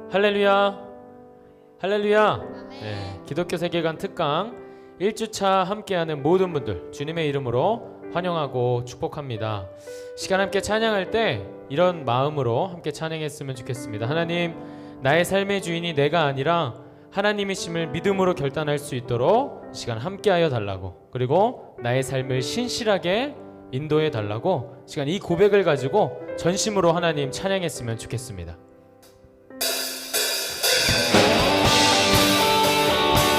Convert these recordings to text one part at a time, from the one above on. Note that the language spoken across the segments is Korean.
할렐루야, 할렐루야. 네, 기독교 세계관 특강 1주차 함께하는 모든 분들 주님의 이름으로 환영하고 축복합니다. 시간 함께 찬양할 때 이런 마음으로 함께 찬양했으면 좋겠습니다. 하나님, 나의 삶의 주인이 내가 아니라 하나님이심을 믿음으로 결단할 수 있도록 시간 함께하여 달라고, 그리고 나의 삶을 신실하게 인도해 달라고 시간 이 고백을 가지고 전심으로 하나님 찬양했으면 좋겠습니다.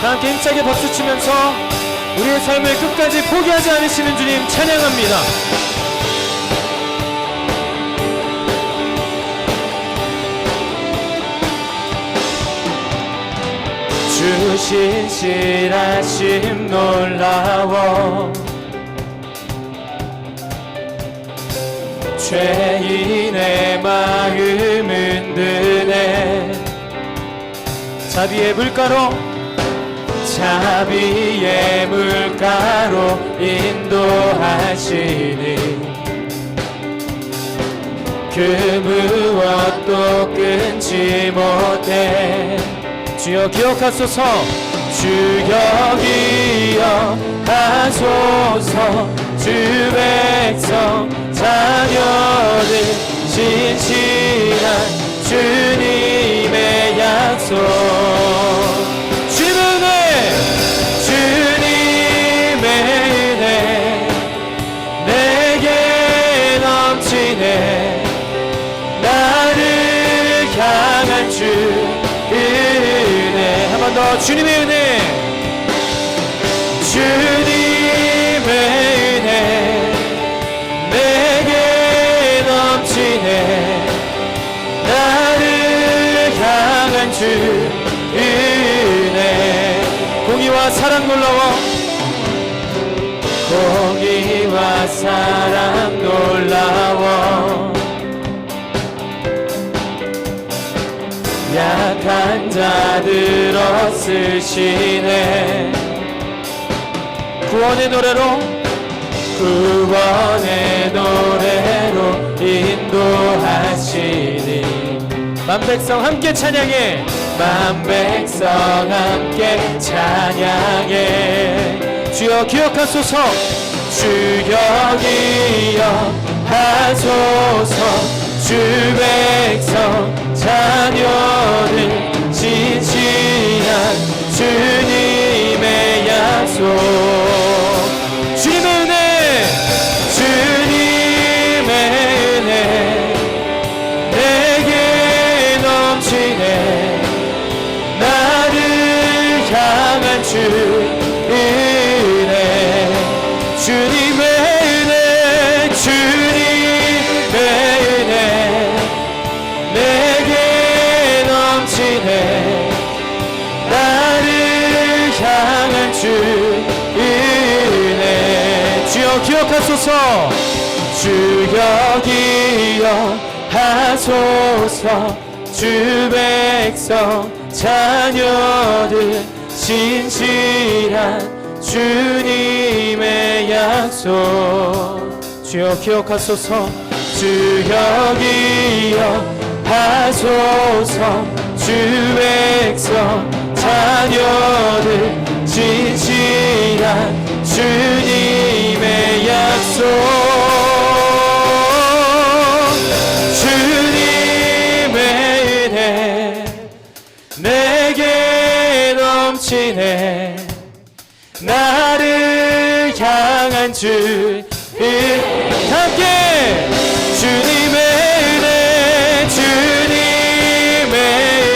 다 함께 힘차게 박수치면서 우리의 삶을 끝까지 포기하지 않으시는 주님 찬양합니다. 주 신실하심 놀라워 죄인의 마음 흔드네. 자비의 물가로 인도하시니 그 무엇도 끊지 못해. 주여 기억하소서. 주여 기억하소서. 주 백성 자녀들 신실한 주님의 약속. 주님의 은혜 내게 넘치네. 나를 향한 주 은혜. 한 번 더. 주님의 은혜, 주님의 은혜 내게 넘치네. 나를 향한 주 은혜. 공의와 사랑 놀라워. 공의와 사랑 놀라워. 약한 자들 얻으시네. 구원의 노래로 인도하시니 만 백성 함께 찬양해. 만 백성 함께 찬양해. 주여 기억하소서. 주여 기억하소서. 주 백성 자녀들 신실한 주님의 약속. 주님의 은혜, 주님의 은혜 내게 넘치네. 나를 향한 주 은혜. 주님의 은혜, 주님의 은혜 내게 넘치네. 나를 향한 주 은혜. 주여 기억하소서. 주여 기억하소서. 주 백성 자녀들 신실한 주님의 약속. 주여 기억하소서. 주여 기억하소서. 주 백성 자녀들 신실한 주님의 약속. 주님의 은혜 내게 넘치네. 나를 향한 주 함께. 주님의 은혜, 주님의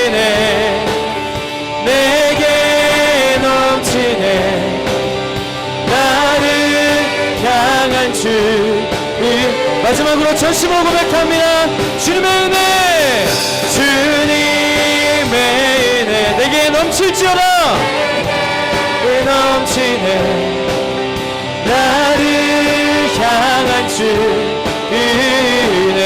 은혜 내게 넘치네. 나를 향한 주. 마지막으로 전심으로 고백합니다. 주님의 은혜, 주님의 은혜 내게 넘칠지어다. 넘치네. 나를 향한 주 은혜.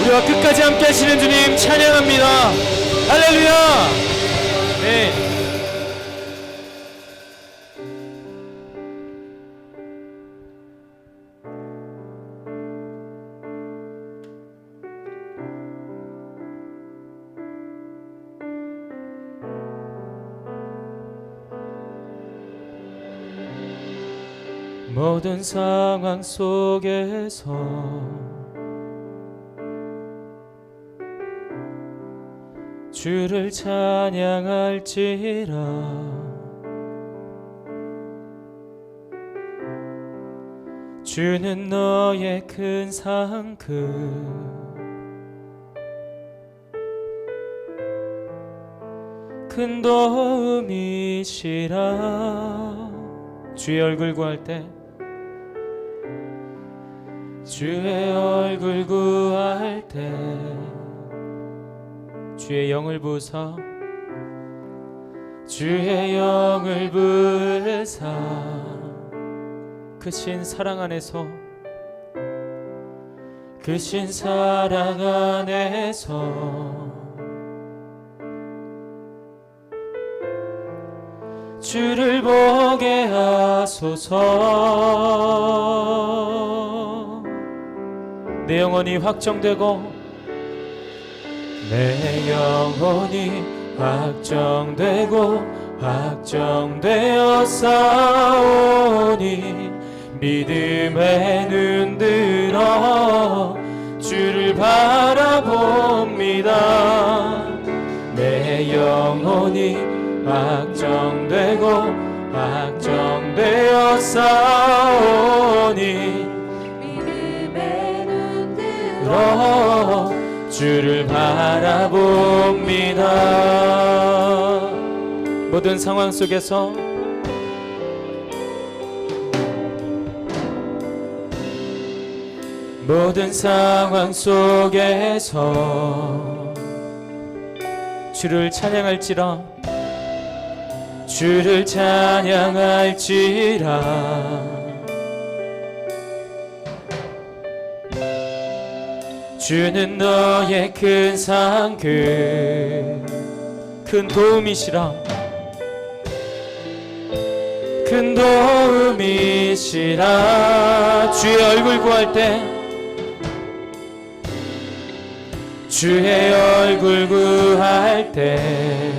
우리와 끝까지 함께 하시는 주님 찬양합니다. 할렐루야. 네. 모든 상황 속에서 주를 찬양할지라. 주는 너의 큰 상급 큰 도움이시라. 주의 얼굴 구할 때 주의 얼굴 구할 때 주의 영을 부으사 주의 영을 부으사 크신 사랑 안에서 크신 사랑 안에서 주를 보게 하소서. 내 영혼이 확정되고 내 영혼이 확정되고 확정되어 싸우니 믿음의 눈 들어 주를 바라봅니다. 내 영혼이 확정되고 확정되어 싸우니 믿음의 눈 들어 주를 바라봅니다. 모든 상황 속에서 모든 상황 속에서 주를 찬양할지라. 주를 찬양할지라. 주는 너의 큰 상급 큰 도움이시라. 큰 도움이시라. 주의 얼굴 구할 때 주의 얼굴 구할 때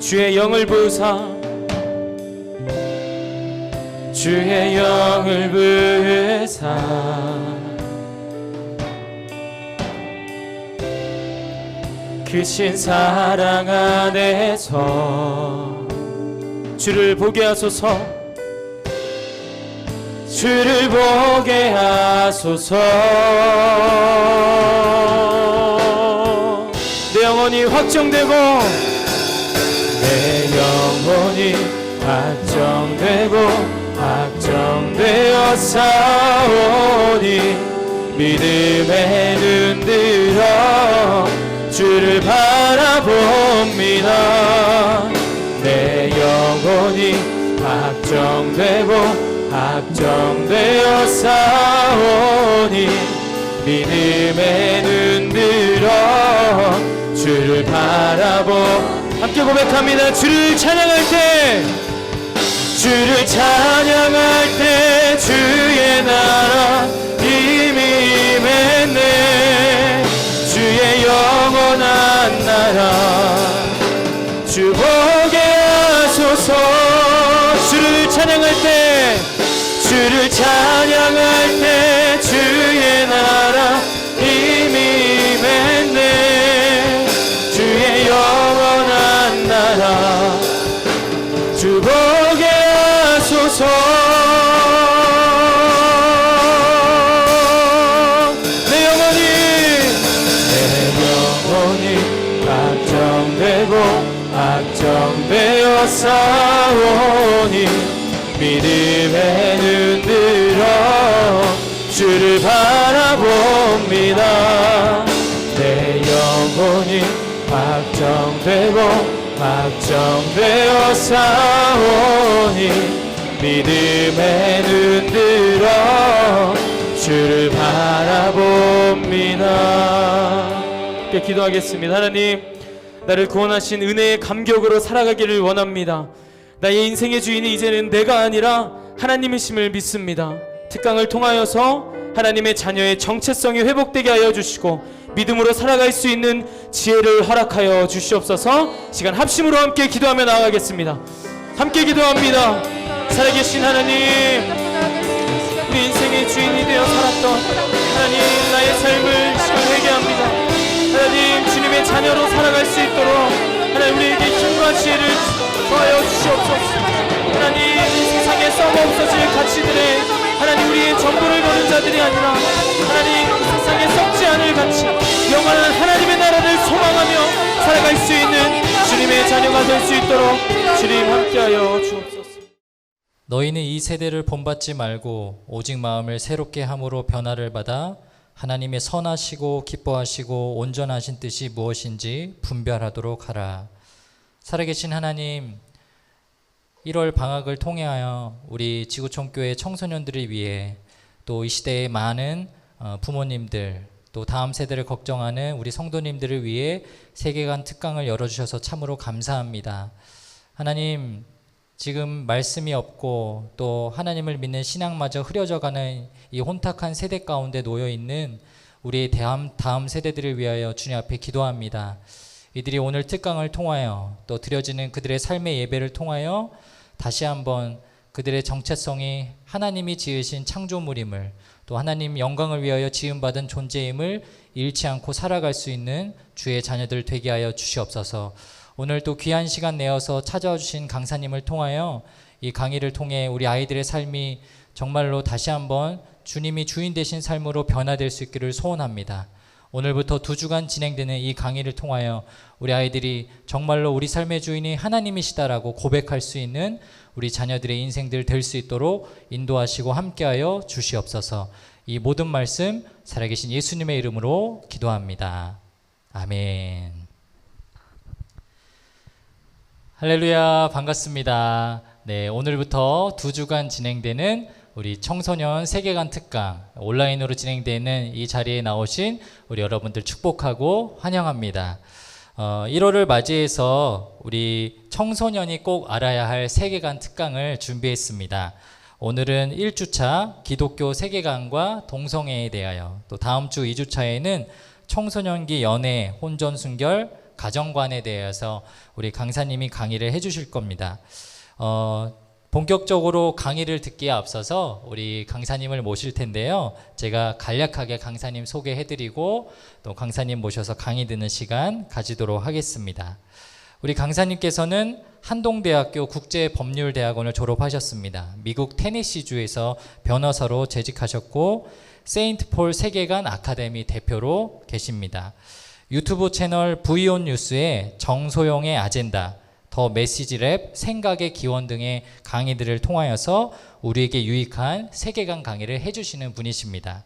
주의 영을 부으사 주의 영을 부으사 크신 사랑 안에서 주를 보게 하소서. 주를 보게 하소서. 내 영혼이 확정되고 내 영혼이 확정되고 확정되어 싸우니 믿음의 눈 들어 주를 바라봅니다. 내 영혼이 확정되고 확정되어 싸우니 믿음의 눈 들어 주를 함께 고백합니다. 주를 찬양할 때 주를 찬양할 때 주의 나라 이미 임했네. 주의 영원한 나라 주 보게 하소서. 주를 찬양할 때 주를 찬양할 때 주의 나라 이미 임했네. 주의 영원한 나라 주 보게 하소서. 내 영혼이 확정되고 확정되어 싸우니 믿음의 눈 들어 주를 바라봅니다. 내 영혼이 확정되고 확정되어 싸우니 믿음의 눈 들어 주를 바라봅니다. 함께 기도하겠습니다. 하나님, 나를 구원하신 은혜의 감격으로 살아가기를 원합니다. 나의 인생의 주인이 이제는 내가 아니라 하나님이심을 믿습니다. 특강을 통하여서 하나님의 자녀의 정체성이 회복되게 하여 주시고 믿음으로 살아갈 수 있는 지혜를 허락하여 주시옵소서. 시간 합심으로 함께 기도하며 나아가겠습니다. 함께 기도합니다. 살아계신 하나님, 우리 인생의 주인이 되어 살았던 하나님, 나의 삶을 지금 회개합니다. 하나님, 주님의 자녀로 살아갈 수 있도록 하나님 우리에게 힘과 지혜를 더하여 주시옵소서. 하나님, 이 세상에 썩어없어질 가치들에 하나님 우리의 전부를 거는 자들이 아니라 하나님 세상에 썩지 않을 가치, 영원한 하나님의 나라를 소망하며 살아갈 수 있는 주님의 자녀가 될 수 있도록 주님 함께하여 주옵소서. 너희는 이 세대를 본받지 말고 오직 마음을 새롭게 함으로 변화를 받아 하나님의 선하시고 기뻐하시고 온전하신 뜻이 무엇인지 분별하도록 하라. 살아계신 하나님, 1월 방학을 통하여 우리 지구촌교회 청소년들을 위해 또 이 시대의 많은 부모님들, 또 다음 세대를 걱정하는 우리 성도님들을 위해 세계관 특강을 열어주셔서 참으로 감사합니다. 하나님, 지금 말씀이 없고 또 하나님을 믿는 신앙마저 흐려져가는 이 혼탁한 세대 가운데 놓여있는 우리의 다음 세대들을 위하여 주님 앞에 기도합니다. 이들이 오늘 특강을 통하여 또 드려지는 그들의 삶의 예배를 통하여 다시 한번 그들의 정체성이 하나님이 지으신 창조물임을, 또 하나님 영광을 위하여 지음받은 존재임을 잃지 않고 살아갈 수 있는 주의 자녀들 되게 하여 주시옵소서. 오늘 또 귀한 시간 내어서 찾아와 주신 강사님을 통하여 이 강의를 통해 우리 아이들의 삶이 정말로 다시 한번 주님이 주인 되신 삶으로 변화될 수 있기를 소원합니다. 오늘부터 2주간 진행되는 이 강의를 통하여 우리 아이들이 정말로 우리 삶의 주인이 하나님이시다라고 고백할 수 있는 우리 자녀들의 인생들 될 수 있도록 인도하시고 함께하여 주시옵소서. 이 모든 말씀 살아계신 예수님의 이름으로 기도합니다. 아멘. 할렐루야, 반갑습니다. 네, 오늘부터 2주간 진행되는 우리 청소년 세계관 특강 온라인으로 진행되는 이 자리에 나오신 우리 여러분들 축복하고 환영합니다. 1월을 맞이해서 우리 청소년이 꼭 알아야 할 세계관 특강을 준비했습니다. 오늘은 1주차 기독교 세계관과 동성애에 대하여, 또 다음 주 2주차에는 청소년기 연애, 혼전 순결, 가정관에 대해서 우리 강사님이 강의를 해주실 겁니다. 본격적으로 강의를 듣기에 앞서서 우리 강사님을 모실 텐데요. 제가 간략하게 강사님 소개해드리고 또 강사님 모셔서 강의 듣는 시간 가지도록 하겠습니다. 우리 강사님께서는 한동대학교 국제법률대학원을 졸업하셨습니다. 미국 테네시주에서 변호사로 재직하셨고 세인트폴 세계관 아카데미 대표로 계십니다. 유튜브 채널 브이온 뉴스의 정소영의 아젠다, 더 메시지랩, 생각의 기원 등의 강의들을 통하여서 우리에게 유익한 세계관 강의를 해주시는 분이십니다.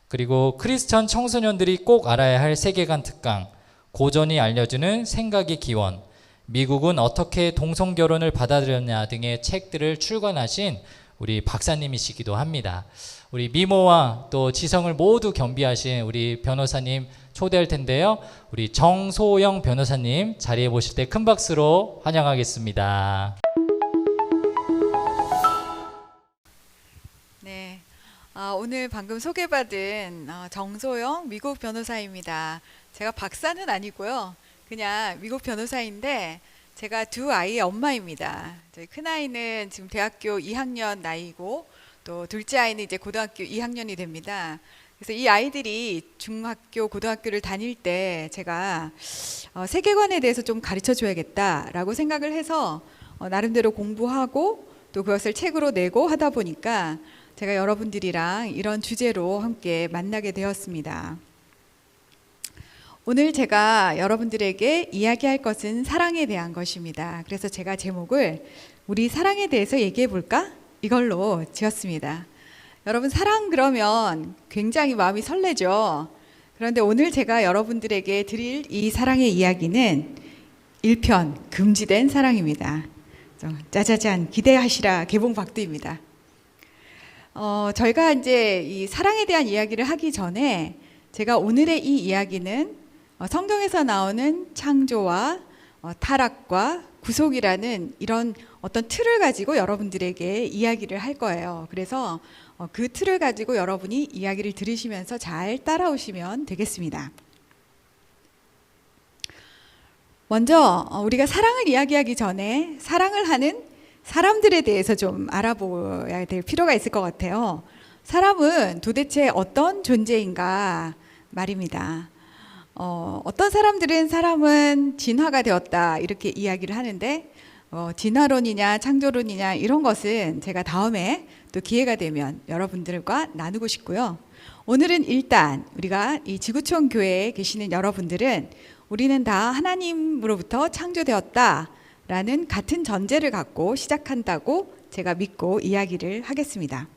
그리고 크리스천 청소년들이 꼭 알아야 할 세계관 특강, 고전이 알려주는 생각의 기원, 미국은 어떻게 동성결혼을 받아들였냐 등의 책들을 출간하신 우리 박사님이시기도 합니다. 우리 미모와 또 지성을 모두 겸비하신 우리 변호사님 초대할 텐데요. 우리 정소영 변호사님 자리에 모실 때 큰 박수로 환영하겠습니다. 네, 오늘 방금 소개받은 정소영 미국 변호사입니다. 제가 박사는 아니고요. 그냥 미국 변호사인데 제가 2 아이의 엄마입니다. 저희 큰아이는 지금 대학교 2학년 나이고 또 둘째 아이는 이제 고등학교 2학년이 됩니다. 그래서 이 아이들이 중학교, 고등학교를 다닐 때 제가 세계관에 대해서 좀 가르쳐 줘야겠다라고 생각을 해서 나름대로 공부하고 또 그것을 책으로 내고 하다 보니까 제가 여러분들이랑 이런 주제로 함께 만나게 되었습니다. 오늘 제가 여러분들에게 이야기할 것은 사랑에 대한 것입니다. 그래서 제가 제목을 우리 사랑에 대해서 얘기해 볼까? 이걸로 지었습니다. 여러분, 사랑 그러면 굉장히 마음이 설레죠. 그런데 오늘 제가 여러분들에게 드릴 이 사랑의 이야기는 1편 금지된 사랑입니다. 짜자잔, 기대하시라 개봉박두입니다. 저희가 이제 이 사랑에 대한 이야기를 하기 전에 제가 오늘의 이 이야기는 성경에서 나오는 창조와 타락과 구속이라는 이런 어떤 틀을 가지고 여러분들에게 이야기를 할 거예요. 그래서 그 틀을 가지고 여러분이 이야기를 들으시면서 잘 따라오시면 되겠습니다. 먼저 우리가 사랑을 이야기하기 전에 사랑을 하는 사람들에 대해서 좀 알아봐야 될 필요가 있을 것 같아요. 사람은 도대체 어떤 존재인가 말입니다. 어떤 사람들은 사람은 진화가 되었다 이렇게 이야기를 하는데 진화론이냐 창조론이냐 이런 것은 제가 다음에 또 기회가 되면 여러분들과 나누고 싶고요. 오늘은 일단 우리가 이 지구촌 교회에 계시는 여러분들은 우리는 다 하나님으로부터 창조되었다라는 같은 전제를 갖고 시작한다고 제가 믿고 이야기를 하겠습니다.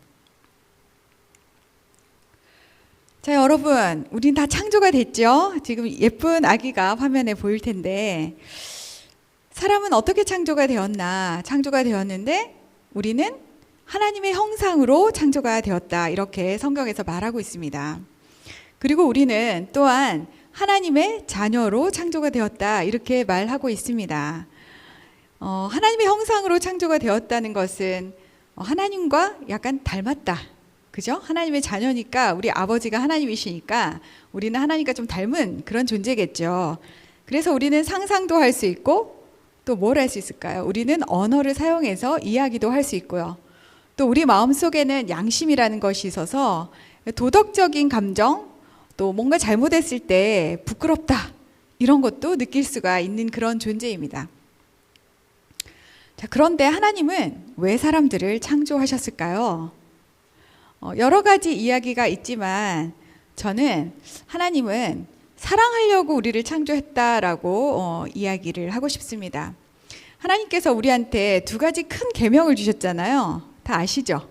자, 여러분, 우린 다 창조가 됐죠? 지금 예쁜 아기가 화면에 보일 텐데 사람은 어떻게 창조가 되었나? 창조가 되었는데 우리는 하나님의 형상으로 창조가 되었다. 이렇게 성경에서 말하고 있습니다. 그리고 우리는 또한 하나님의 자녀로 창조가 되었다. 이렇게 말하고 있습니다. 하나님의 형상으로 창조가 되었다는 것은 하나님과 약간 닮았다. 그죠? 하나님의 자녀니까 우리 아버지가 하나님이시니까 우리는 하나님과 좀 닮은 그런 존재겠죠. 그래서 우리는 상상도 할 수 있고 또 뭘 할 수 있을까요? 우리는 언어를 사용해서 이야기도 할 수 있고요. 또 우리 마음속에는 양심이라는 것이 있어서 도덕적인 감정, 또 뭔가 잘못했을 때 부끄럽다 이런 것도 느낄 수가 있는 그런 존재입니다. 자, 그런데 하나님은 왜 사람들을 창조하셨을까요? 여러 가지 이야기가 있지만 저는 하나님은 사랑하려고 우리를 창조했다라고 이야기를 하고 싶습니다. 하나님께서 우리한테 두 가지 큰 계명을 주셨잖아요. 다 아시죠?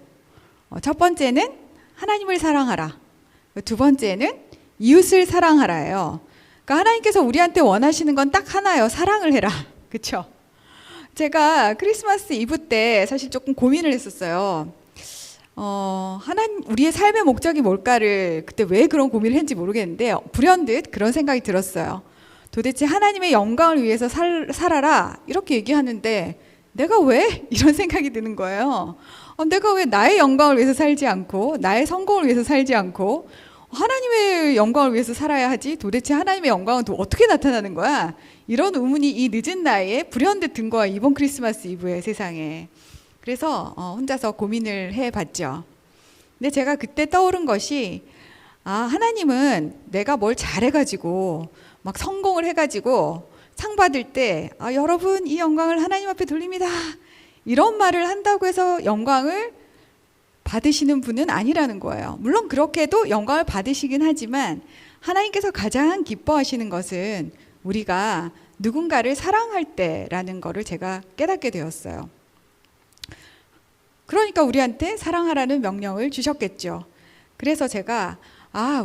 첫 번째는 하나님을 사랑하라. 두 번째는 이웃을 사랑하라예요. 그러니까 하나님께서 우리한테 원하시는 건 딱 하나예요. 사랑을 해라. 그렇죠? 제가 크리스마스 이브 때 사실 조금 고민을 했었어요. 하나님 우리의 삶의 목적이 뭘까를 그때 왜 그런 고민을 했는지 모르겠는데 불현듯 그런 생각이 들었어요. 도대체 하나님의 영광을 위해서 살아라 이렇게 얘기하는데 내가 왜? 이런 생각이 드는 거예요. 내가 왜 나의 영광을 위해서 살지 않고 나의 성공을 위해서 살지 않고 하나님의 영광을 위해서 살아야 하지? 도대체 하나님의 영광은 또 어떻게 나타나는 거야? 이런 의문이 이 늦은 나이에 불현듯 든 거야. 이번 크리스마스 이브에 세상에. 그래서 혼자서 고민을 해봤죠. 근데 제가 그때 떠오른 것이 하나님은 내가 뭘 잘해가지고 막 성공을 해가지고 상 받을 때 여러분 이 영광을 하나님 앞에 돌립니다. 이런 말을 한다고 해서 영광을 받으시는 분은 아니라는 거예요. 물론 그렇게도 영광을 받으시긴 하지만 하나님께서 가장 기뻐하시는 것은 우리가 누군가를 사랑할 때라는 거를 제가 깨닫게 되었어요. 그러니까 우리한테 사랑하라는 명령을 주셨겠죠. 그래서 제가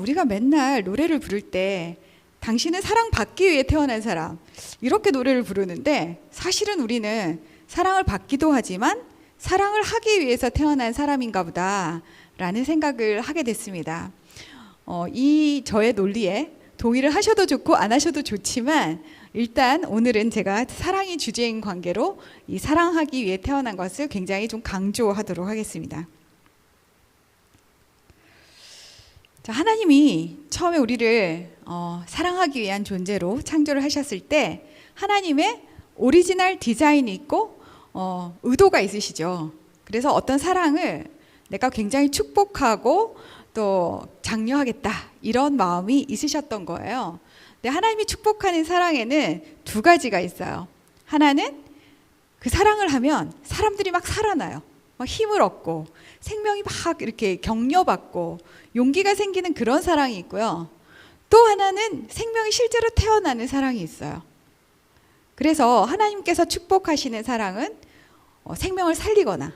우리가 맨날 노래를 부를 때 당신은 사랑받기 위해 태어난 사람 이렇게 노래를 부르는데 사실은 우리는 사랑을 받기도 하지만 사랑을 하기 위해서 태어난 사람인가 보다 라는 생각을 하게 됐습니다. 이 저의 논리에 동의를 하셔도 좋고 안 하셔도 좋지만 일단 오늘은 제가 사랑이 주제인 관계로 이 사랑하기 위해 태어난 것을 굉장히 좀 강조하도록 하겠습니다. 자, 하나님이 처음에 우리를 사랑하기 위한 존재로 창조를 하셨을 때 하나님의 오리지널 디자인이 있고 의도가 있으시죠. 그래서 어떤 사랑을 내가 굉장히 축복하고 또 장려하겠다 이런 마음이 있으셨던 거예요. 근데 하나님이 축복하는 사랑에는 두 가지가 있어요. 하나는 그 사랑을 하면 사람들이 막 살아나요. 막 힘을 얻고 생명이 막 이렇게 격려받고 용기가 생기는 그런 사랑이 있고요. 또 하나는 생명이 실제로 태어나는 사랑이 있어요. 그래서 하나님께서 축복하시는 사랑은 생명을 살리거나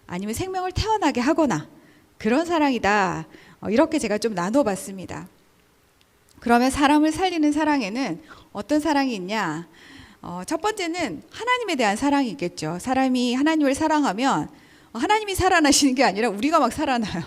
아니면 생명을 태어나게 하거나 그런 사랑이다. 이렇게 제가 좀 나눠봤습니다. 그러면 사람을 살리는 사랑에는 어떤 사랑이 있냐? 첫 번째는 하나님에 대한 사랑이 있겠죠. 사람이 하나님을 사랑하면 하나님이 살아나시는 게 아니라 우리가 막 살아나요.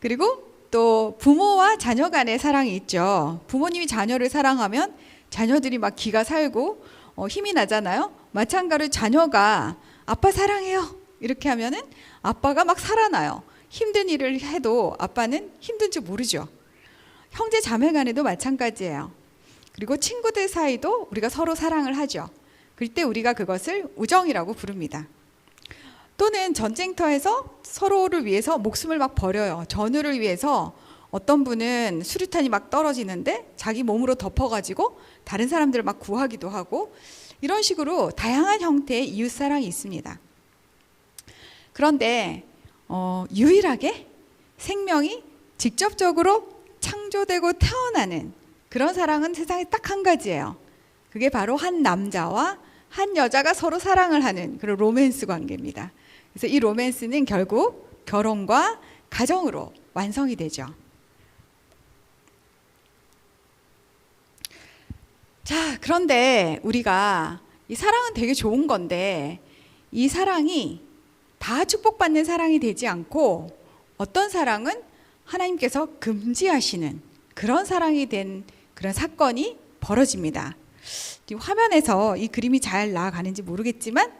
그리고 또 부모와 자녀 간의 사랑이 있죠. 부모님이 자녀를 사랑하면 자녀들이 막 기가 살고 힘이 나잖아요. 마찬가지로 자녀가 아빠 사랑해요 이렇게 하면은 아빠가 막 살아나요. 힘든 일을 해도 아빠는 힘든 줄 모르죠. 형제 자매 간에도 마찬가지예요. 그리고 친구들 사이도 우리가 서로 사랑을 하죠. 그때 우리가 그것을 우정이라고 부릅니다. 또는 전쟁터에서 서로를 위해서 목숨을 막 버려요. 전우를 위해서 어떤 분은 수류탄이 막 떨어지는데 자기 몸으로 덮어가지고 다른 사람들을 막 구하기도 하고, 이런 식으로 다양한 형태의 이웃사랑이 있습니다. 그런데 유일하게 생명이 직접적으로 창조되고 태어나는 그런 사랑은 세상에 딱 한 가지예요. 그게 바로 한 남자와 한 여자가 서로 사랑을 하는 그런 로맨스 관계입니다. 그래서 이 로맨스는 결국 결혼과 가정으로 완성이 되죠. 자, 그런데 우리가 이 사랑은 되게 좋은 건데, 이 사랑이 다 축복받는 사랑이 되지 않고 어떤 사랑은 하나님께서 금지하시는 그런 사랑이 된 그런 사건이 벌어집니다. 지금 화면에서 이 그림이 잘 나아가는지 모르겠지만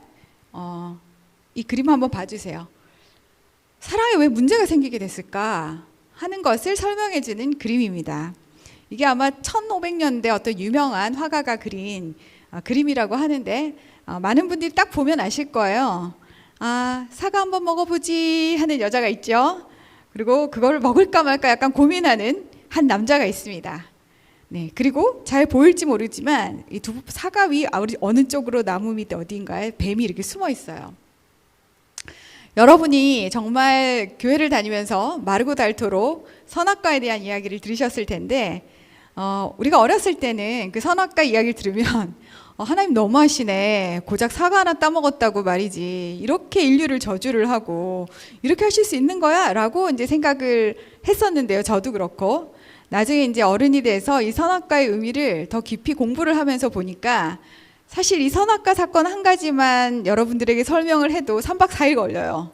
이 그림 한번 봐주세요. 사랑에 왜 문제가 생기게 됐을까 하는 것을 설명해 주는 그림입니다. 이게 아마 1500년대 어떤 유명한 화가가 그린 그림이라고 하는데, 많은 분들이 딱 보면 아실 거예요. 아, 사과 한번 먹어보지 하는 여자가 있죠. 그리고 그걸 먹을까 말까 약간 고민하는 한 남자가 있습니다. 네, 그리고 잘 보일지 모르지만 이 두 사과 위 어느 쪽으로 나무 밑에 어딘가에 뱀이 이렇게 숨어 있어요. 여러분이 정말 교회를 다니면서 마르고 닳도록 선악과에 대한 이야기를 들으셨을 텐데, 우리가 어렸을 때는 그 선악과 이야기를 들으면 하나님 너무하시네, 고작 사과 하나 따먹었다고 말이지 이렇게 인류를 저주를 하고 이렇게 하실 수 있는 거야? 라고 이제 생각을 했었는데요. 저도 그렇고. 나중에 이제 어른이 돼서 이 선악과의 의미를 더 깊이 공부를 하면서 보니까, 사실 이 선악과 사건 한 가지만 여러분들에게 설명을 해도 3박 4일 걸려요.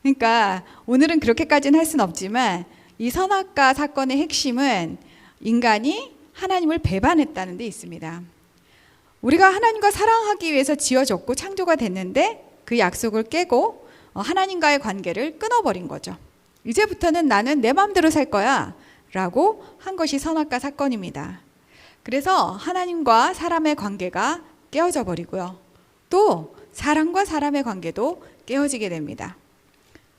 그러니까 오늘은 그렇게까지는 할 수는 없지만, 이 선악과 사건의 핵심은 인간이 하나님을 배반했다는 데 있습니다. 우리가 하나님과 사랑하기 위해서 지어졌고 창조가 됐는데 그 약속을 깨고 하나님과의 관계를 끊어버린 거죠. 이제부터는 나는 내 마음대로 살 거야 라고 한 것이 선악과 사건입니다. 그래서 하나님과 사람의 관계가 깨어져 버리고요. 또 사람과 사람의 관계도 깨어지게 됩니다.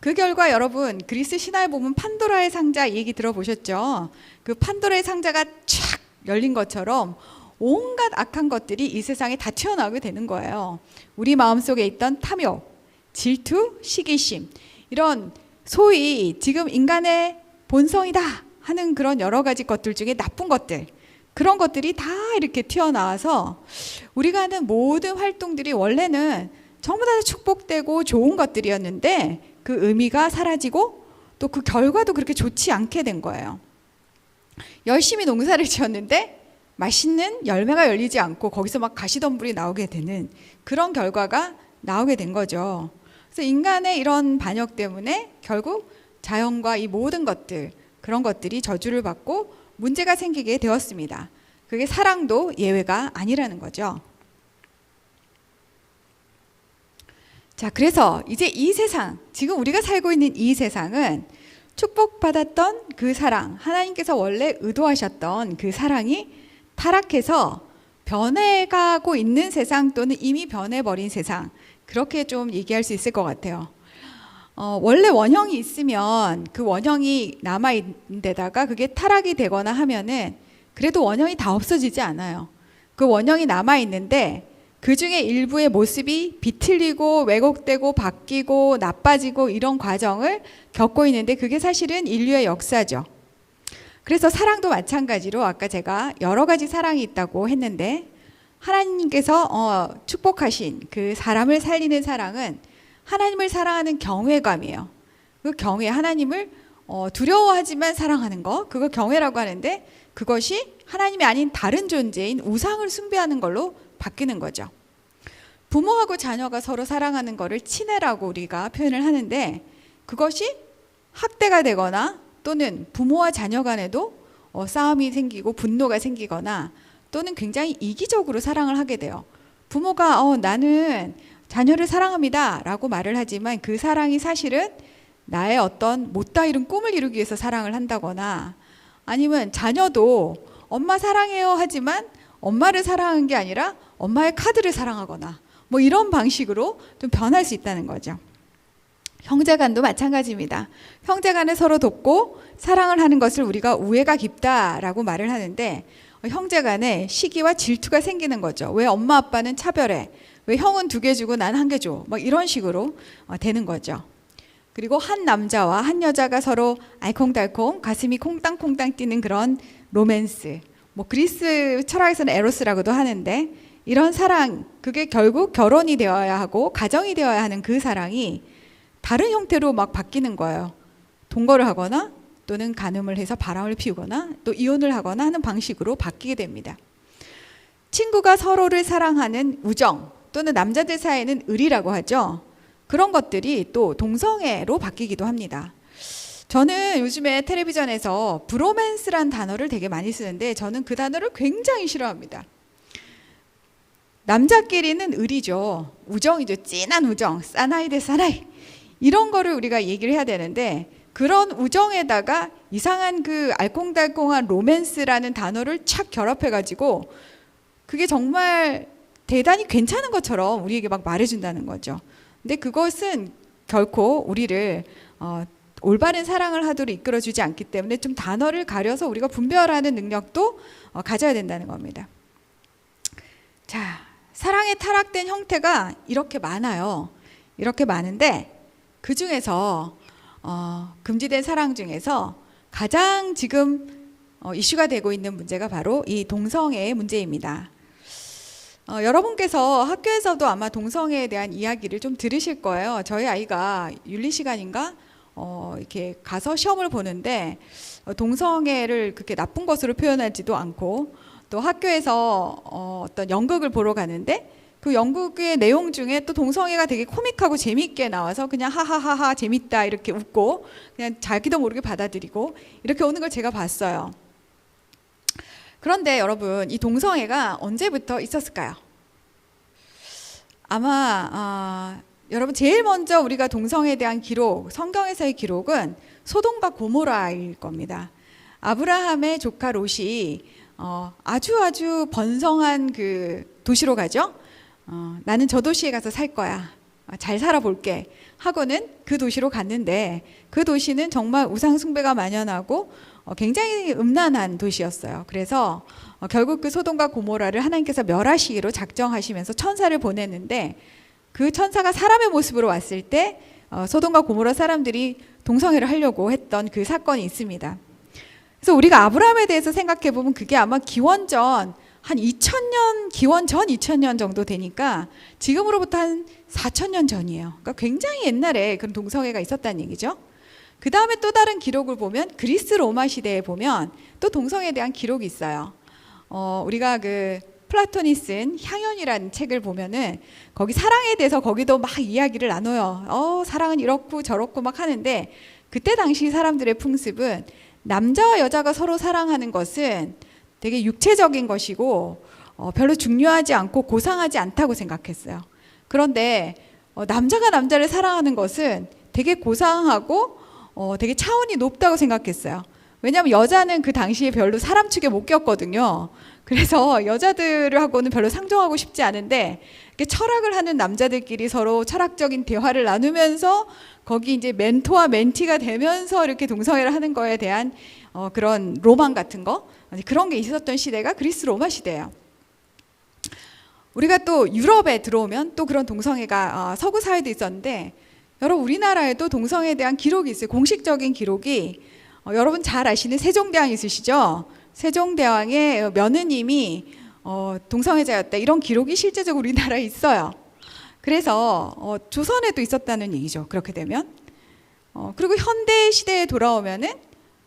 그 결과 여러분, 그리스 신화에 보면 판도라의 상자 얘기 들어보셨죠? 그 판도라의 상자가 쫙 열린 것처럼 온갖 악한 것들이 이 세상에 다 튀어나오게 되는 거예요. 우리 마음속에 있던 탐욕, 질투, 시기심, 이런 소위 지금 인간의 본성이다 하는 그런 여러 가지 것들 중에 나쁜 것들, 그런 것들이 다 이렇게 튀어나와서 우리가 하는 모든 활동들이 원래는 전부 다 축복되고 좋은 것들이었는데 그 의미가 사라지고 또 그 결과도 그렇게 좋지 않게 된 거예요. 열심히 농사를 지었는데 맛있는 열매가 열리지 않고 거기서 막 가시덤불이 나오게 되는 그런 결과가 나오게 된 거죠. 그래서 인간의 이런 반역 때문에 결국 자연과 이 모든 것들, 그런 것들이 저주를 받고 문제가 생기게 되었습니다. 그게 사랑도 예외가 아니라는 거죠. 자, 그래서 이제 이 세상, 지금 우리가 살고 있는 이 세상은 축복받았던 그 사랑, 하나님께서 원래 의도하셨던 그 사랑이 타락해서 변해가고 있는 세상, 또는 이미 변해버린 세상, 그렇게 좀 얘기할 수 있을 것 같아요. 원래 원형이 있으면 그 원형이 남아있는 데다가 그게 타락이 되거나 하면은 그래도 원형이 다 없어지지 않아요. 그 원형이 남아있는데 그 중에 일부의 모습이 비틀리고 왜곡되고 바뀌고 나빠지고 이런 과정을 겪고 있는데, 그게 사실은 인류의 역사죠. 그래서 사랑도 마찬가지로 아까 제가 여러 가지 사랑이 있다고 했는데, 하나님께서 축복하신 그 사람을 살리는 사랑은 하나님을 사랑하는 경외감이에요. 그 경외, 하나님을 두려워하지만 사랑하는 거, 그걸 경외라고 하는데, 그것이 하나님이 아닌 다른 존재인 우상을 숭배하는 걸로 바뀌는 거죠. 부모하고 자녀가 서로 사랑하는 거를 친애라고 우리가 표현을 하는데, 그것이 학대가 되거나 또는 부모와 자녀 간에도 싸움이 생기고 분노가 생기거나 또는 굉장히 이기적으로 사랑을 하게 돼요. 부모가 나는 자녀를 사랑합니다 라고 말을 하지만 그 사랑이 사실은 나의 어떤 못다 이룬 꿈을 이루기 위해서 사랑을 한다거나, 아니면 자녀도 엄마 사랑해요 하지만 엄마를 사랑한 게 아니라 엄마의 카드를 사랑하거나 뭐 이런 방식으로 좀 변할 수 있다는 거죠. 형제간도 마찬가지입니다. 형제간에 서로 돕고 사랑을 하는 것을 우리가 우애가 깊다라고 말을 하는데, 형제간에 시기와 질투가 생기는 거죠. 왜 엄마 아빠는 차별해? 왜 형은 2개 주고 난 1개 줘? 막 이런 식으로 되는 거죠. 그리고 한 남자와 한 여자가 서로 알콩달콩 가슴이 콩땅콩땅 뛰는 그런 로맨스, 뭐 그리스 철학에서는 에로스라고도 하는데, 이런 사랑, 그게 결국 결혼이 되어야 하고 가정이 되어야 하는 그 사랑이 다른 형태로 막 바뀌는 거예요. 동거를 하거나 또는 간음을 해서 바람을 피우거나 또 이혼을 하거나 하는 방식으로 바뀌게 됩니다. 친구가 서로를 사랑하는 우정, 또는 남자들 사이에는 의리라고 하죠. 그런 것들이 또 동성애로 바뀌기도 합니다. 저는 요즘에 텔레비전에서 브로맨스란 단어를 되게 많이 쓰는데, 저는 그 단어를 굉장히 싫어합니다. 남자끼리는 의리죠. 우정이죠. 진한 우정. 사나이 대 사나이. 이런 거를 우리가 얘기를 해야 되는데, 그런 우정에다가 이상한 그 알콩달콩한 로맨스라는 단어를 착 결합해가지고 그게 정말 대단히 괜찮은 것처럼 우리에게 막 말해준다는 거죠. 근데 그것은 결코 우리를 올바른 사랑을 하도록 이끌어주지 않기 때문에 좀 단어를 가려서 우리가 분별하는 능력도 가져야 된다는 겁니다. 자, 사랑에 타락된 형태가 이렇게 많아요. 이렇게 많은데 그 중에서 금지된 사랑 중에서 가장 지금 이슈가 되고 있는 문제가 바로 이 동성애의 문제입니다. 여러분께서 학교에서도 아마 동성애에 대한 이야기를 좀 들으실 거예요. 저희 아이가 윤리 시간인가 이렇게 가서 시험을 보는데 동성애를 그렇게 나쁜 것으로 표현하지도 않고, 또 학교에서 어떤 연극을 보러 가는데 그 연극의 내용 중에 또 동성애가 되게 코믹하고 재미있게 나와서 그냥 하하하하 재밌다 이렇게 웃고 그냥 자기도 모르게 받아들이고 이렇게 오는 걸 제가 봤어요. 그런데 여러분, 이 동성애가 언제부터 있었을까요? 아마 여러분 제일 먼저 우리가 동성애에 대한 기록, 성경에서의 기록은 소돔과 고모라일 겁니다. 아브라함의 조카 롯이 아주 번성한 그 도시로 가죠. 나는 저 도시에 가서 살 거야. 잘 살아볼게 하고는 그 도시로 갔는데, 그 도시는 정말 우상 숭배가 만연하고 굉장히 음란한 도시였어요. 그래서 결국 그 소돔과 고모라를 하나님께서 멸하시기로 작정하시면서 천사를 보냈는데, 그 천사가 사람의 모습으로 왔을 때 소돔과 고모라 사람들이 동성애를 하려고 했던 그 사건이 있습니다. 그래서 우리가 아브라함에 대해서 생각해 보면 그게 아마 기원전 한 2000년, 기원 전 2000년 정도 되니까 지금으로부터 한 4000년 전이에요. 그러니까 굉장히 옛날에 그런 동성애가 있었다는 얘기죠. 그 다음에 또 다른 기록을 보면 그리스 로마 시대에 보면 또 동성애에 대한 기록이 있어요. 우리가 그 플라톤이 쓴 향연이라는 책을 보면은 거기 사랑에 대해서 거기도 막 이야기를 나눠요. 사랑은 이렇고 저렇고 막 하는데, 그때 당시 사람들의 풍습은 남자와 여자가 서로 사랑하는 것은 되게 육체적인 것이고 별로 중요하지 않고 고상하지 않다고 생각했어요. 그런데 남자가 남자를 사랑하는 것은 되게 고상하고 되게 차원이 높다고 생각했어요. 왜냐하면 여자는 그 당시에 별로 사람 축에 못 꼈거든요. 그래서 여자들하고는 별로 상종하고 싶지 않은데, 철학을 하는 남자들끼리 서로 철학적인 대화를 나누면서 거기 이제 멘토와 멘티가 되면서 이렇게 동성애를 하는 거에 대한 그런 로망 같은 거, 그런 게 있었던 시대가 그리스 로마 시대예요. 우리가 또 유럽에 들어오면 또 그런 동성애가 서구 사회도 있었는데, 여러분 우리나라에도 동성애에 대한 기록이 있어요. 공식적인 기록이 여러분 잘 아시는 세종대왕 있으시죠? 세종대왕의 며느님이 동성애자였다, 이런 기록이 실제적으로 우리나라에 있어요. 그래서 조선에도 있었다는 얘기죠. 그렇게 되면 그리고 현대 시대에 돌아오면은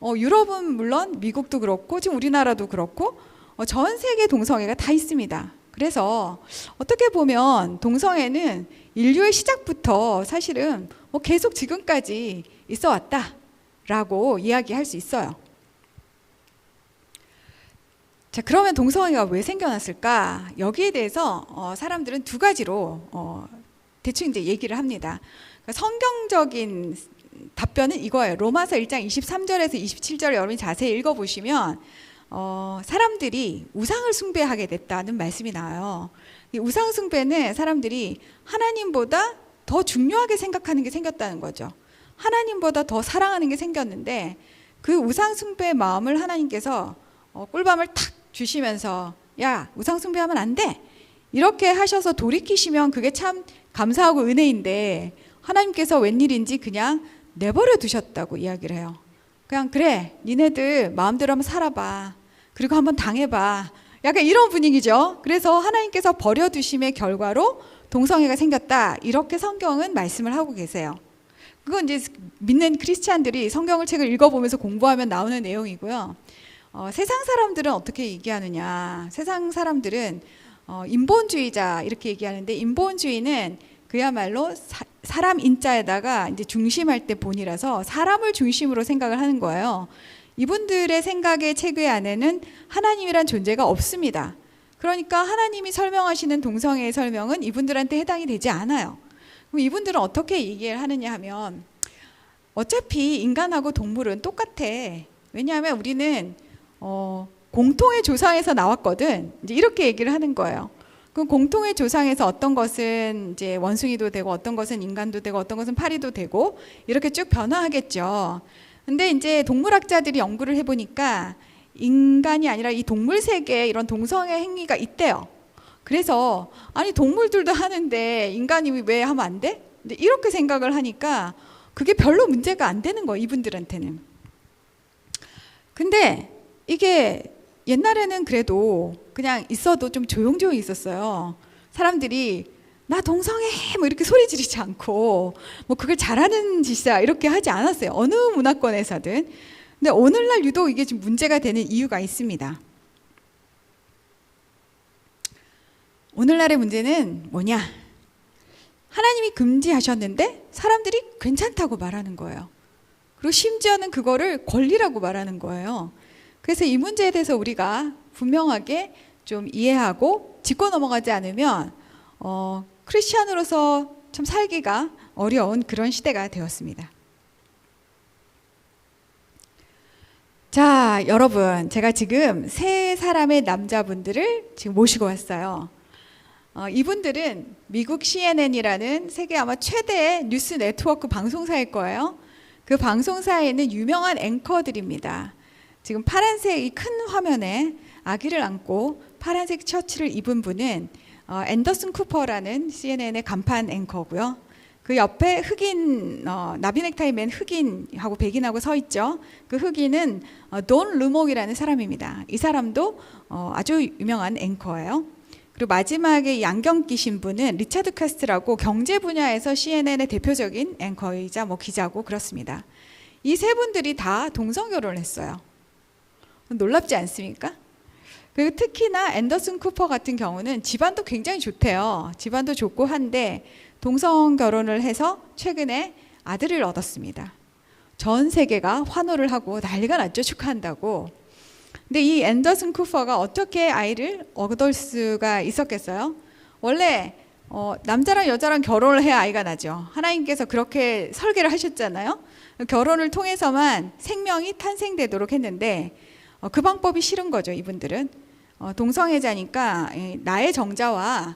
유럽은 물론 미국도 그렇고 지금 우리나라도 그렇고 전 세계 동성애가 다 있습니다. 그래서 어떻게 보면 동성애는 인류의 시작부터 사실은 계속 지금까지 있어 왔다라고 이야기할 수 있어요. 자, 그러면 동성애가 왜 생겨났을까? 여기에 대해서 사람들은 두 가지로 대충 이제 얘기를 합니다. 그러니까 성경적인 답변은 이거예요. 로마서 1장 23절에서 27절 여러분이 자세히 읽어보시면 사람들이 우상을 숭배하게 됐다는 말씀이 나와요. 이 우상 숭배는 사람들이 하나님보다 더 중요하게 생각하는 게 생겼다는 거죠. 하나님보다 더 사랑하는 게 생겼는데 그 우상 숭배의 마음을 하나님께서 꿀밤을 탁 주시면서 야, 우상 숭배하면 안 돼. 이렇게 하셔서 돌이키시면 그게 참 감사하고 은혜인데 하나님께서 웬일인지 그냥 내버려 두셨다고 이야기를 해요. 그냥 그래, 니네들 마음대로 한번 살아봐. 그리고 한번 당해봐. 약간 이런 분위기죠. 그래서 하나님께서 버려두심의 결과로 동성애가 생겼다. 이렇게 성경은 말씀을 하고 계세요. 그건 이제 믿는 크리스찬들이 성경을 책을 읽어보면서 공부하면 나오는 내용이고요. 세상 사람들은 어떻게 얘기하느냐. 세상 사람들은 인본주의자 이렇게 얘기하는데 인본주의는 그야말로 사람 인자에다가 이제 중심할 때 본이라서 사람을 중심으로 생각을 하는 거예요. 이분들의 생각의 체계 안에는 하나님이란 존재가 없습니다. 그러니까 하나님이 설명하시는 동성애의 설명은 이분들한테 해당이 되지 않아요. 그럼 이분들은 어떻게 얘기를 하느냐 하면 어차피 인간하고 동물은 똑같아. 왜냐하면 우리는 공통의 조상에서 나왔거든. 이제 이렇게 얘기를 하는 거예요. 그럼 공통의 조상에서 어떤 것은 이제 원숭이도 되고 어떤 것은 인간도 되고 어떤 것은 파리도 되고 이렇게 쭉 변화하겠죠. 근데 이제 동물학자들이 연구를 해보니까 인간이 아니라 이 동물 세계에 이런 동성애 행위가 있대요. 그래서 아니 동물들도 하는데 인간이 왜 하면 안 돼? 이렇게 생각을 하니까 그게 별로 문제가 안 되는 거예요, 이분들한테는. 근데 이게 옛날에는 그래도 그냥 있어도 좀 조용조용히 있었어요. 사람들이 나 동성애 뭐 이렇게 소리 지르지 않고 뭐 그걸 잘하는 짓이야 이렇게 하지 않았어요. 어느 문화권에서든. 근데 오늘날 유독 이게 좀 문제가 되는 이유가 있습니다. 오늘날의 문제는 뭐냐? 하나님이 금지하셨는데 사람들이 괜찮다고 말하는 거예요. 그리고 심지어는 그거를 권리라고 말하는 거예요. 그래서 이 문제에 대해서 우리가 분명하게 좀 이해하고 짚고 넘어가지 않으면 크리스찬으로서 참 살기가 어려운 그런 시대가 되었습니다. 자, 여러분, 제가 지금 세 사람의 남자분들을 지금 모시고 왔어요. 이분들은 미국 CNN이라는 세계 아마 최대의 뉴스 네트워크 방송사일 거예요. 그 방송사에 있는 유명한 앵커들입니다. 지금 파란색 이 큰 화면에 아기를 안고 파란색 셔츠를 입은 분은 앤더슨 쿠퍼라는 CNN의 간판 앵커고요. 그 옆에 흑인 나비 넥타이 맨 흑인하고 백인하고 서 있죠. 그 흑인은 돈 르몽이라는 사람입니다. 이 사람도 아주 유명한 앵커예요. 그리고 마지막에 이 안경 끼신 분은 리차드 카스트라고 경제 분야에서 CNN의 대표적인 앵커이자 뭐 기자고 그렇습니다. 이 세 분들이 다 동성 결혼을 했어요. 놀랍지 않습니까? 그리고 특히나 앤더슨 쿠퍼 같은 경우는 집안도 굉장히 좋대요. 집안도 좋고 한데 동성 결혼을 해서 최근에 아들을 얻었습니다. 전 세계가 환호를 하고 난리가 났죠. 축하한다고. 근데 이 앤더슨 쿠퍼가 어떻게 아이를 얻을 수가 있었겠어요? 원래 남자랑 여자랑 결혼을 해야 아이가 나죠. 하나님께서 그렇게 설계를 하셨잖아요. 결혼을 통해서만 생명이 탄생되도록 했는데 그 방법이 싫은 거죠. 이분들은 동성애자니까 나의 정자와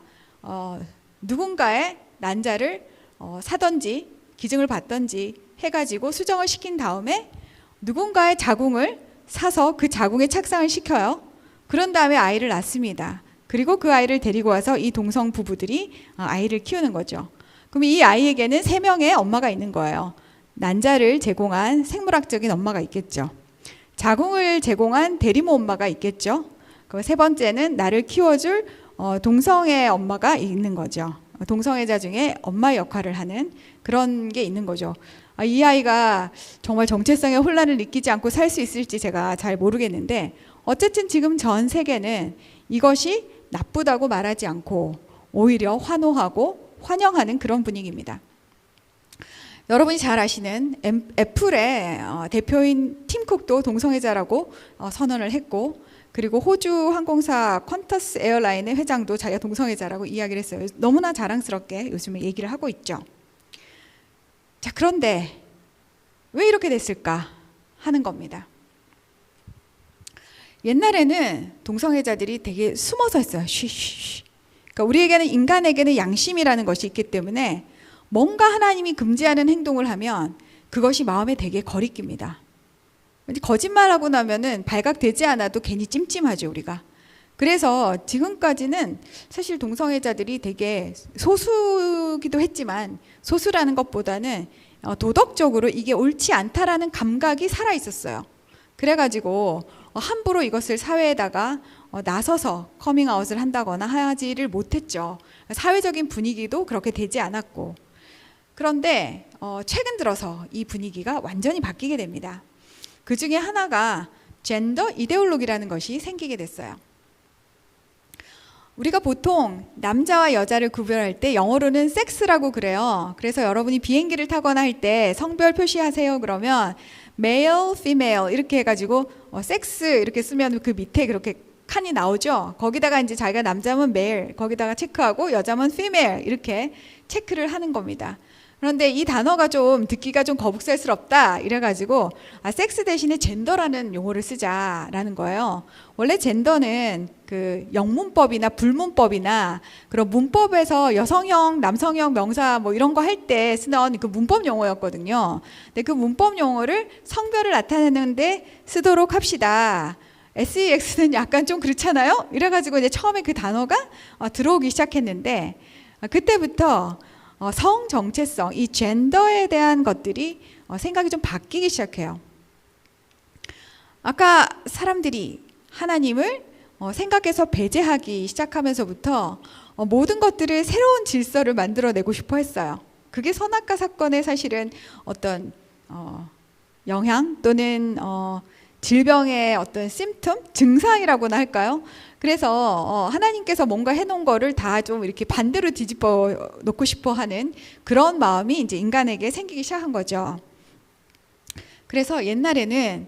누군가의 난자를 사든지 기증을 받든지 해가지고 수정을 시킨 다음에 누군가의 자궁을 사서 그 자궁에 착상을 시켜요. 그런 다음에 아이를 낳습니다. 그리고 그 아이를 데리고 와서 이 동성 부부들이 아이를 키우는 거죠. 그럼 이 아이에게는 3명의 엄마가 있는 거예요. 난자를 제공한 생물학적인 엄마가 있겠죠. 자궁을 제공한 대리모 엄마가 있겠죠. 그 세 번째는 나를 키워줄 동성애 엄마가 있는 거죠. 동성애자 중에 엄마 역할을 하는 그런 게 있는 거죠. 이 아이가 정말 정체성의 혼란을 느끼지 않고 살 수 있을지 제가 잘 모르겠는데 어쨌든 지금 전 세계는 이것이 나쁘다고 말하지 않고 오히려 환호하고 환영하는 그런 분위기입니다. 여러분이 잘 아시는 애플의 대표인 팀 쿡도 동성애자라고 선언을 했고 그리고 호주 항공사 퀀터스 에어라인의 회장도 자기가 동성애자라고 이야기를 했어요. 너무나 자랑스럽게 요즘에 얘기를 하고 있죠. 자, 그런데 왜 이렇게 됐을까 하는 겁니다. 옛날에는 동성애자들이 되게 숨어서 했어요. 쉬쉬쉬. 그러니까 우리에게는 인간에게는 양심이라는 것이 있기 때문에 뭔가 하나님이 금지하는 행동을 하면 그것이 마음에 되게 거리낍니다. 거짓말하고 나면은 발각되지 않아도 괜히 찜찜하죠, 우리가. 그래서 지금까지는 사실 동성애자들이 되게 소수기도 했지만 소수라는 것보다는 도덕적으로 이게 옳지 않다라는 감각이 살아 있었어요. 그래가지고 함부로 이것을 사회에다가 나서서 커밍아웃을 한다거나 하지를 못했죠. 사회적인 분위기도 그렇게 되지 않았고. 그런데 최근 들어서 이 분위기가 완전히 바뀌게 됩니다. 그 중에 하나가 젠더 이데올로기라는 것이 생기게 됐어요. 우리가 보통 남자와 여자를 구별할 때 영어로는 섹스라고 그래요. 그래서 여러분이 비행기를 타거나 할 때 성별 표시하세요 그러면 male, female 이렇게 해가지고 섹스 이렇게 쓰면 그 밑에 그렇게 칸이 나오죠. 거기다가 이제 자기가 남자면 male 거기다가 체크하고 여자면 female 이렇게 체크를 하는 겁니다. 그런데 이 단어가 좀 듣기가 좀 거북살스럽다 이래가지고 섹스 대신에 젠더라는 용어를 쓰자라는 거예요. 원래 젠더는 그 영문법이나 불문법이나 그런 문법에서 여성형, 남성형 명사 뭐 이런 거 할 때 쓰는 그 문법 용어였거든요. 근데 그 문법 용어를 성별을 나타내는데 쓰도록 합시다. SEX는 약간 좀 그렇잖아요. 이래가지고 이제 처음에 그 단어가 들어오기 시작했는데 그때부터 성 정체성, 이 젠더에 대한 것들이 생각이 좀 바뀌기 시작해요. 아까 사람들이 하나님을 생각해서 배제하기 시작하면서부터 모든 것들을 새로운 질서를 만들어내고 싶어 했어요. 그게 선악과 사건의 사실은 어떤 영향 또는 질병의 어떤 심텀, 증상이라고나 할까요? 그래서 하나님께서 뭔가 해놓은 거를 다 좀 이렇게 반대로 뒤집어 놓고 싶어 하는 그런 마음이 이제 인간에게 생기기 시작한 거죠. 그래서 옛날에는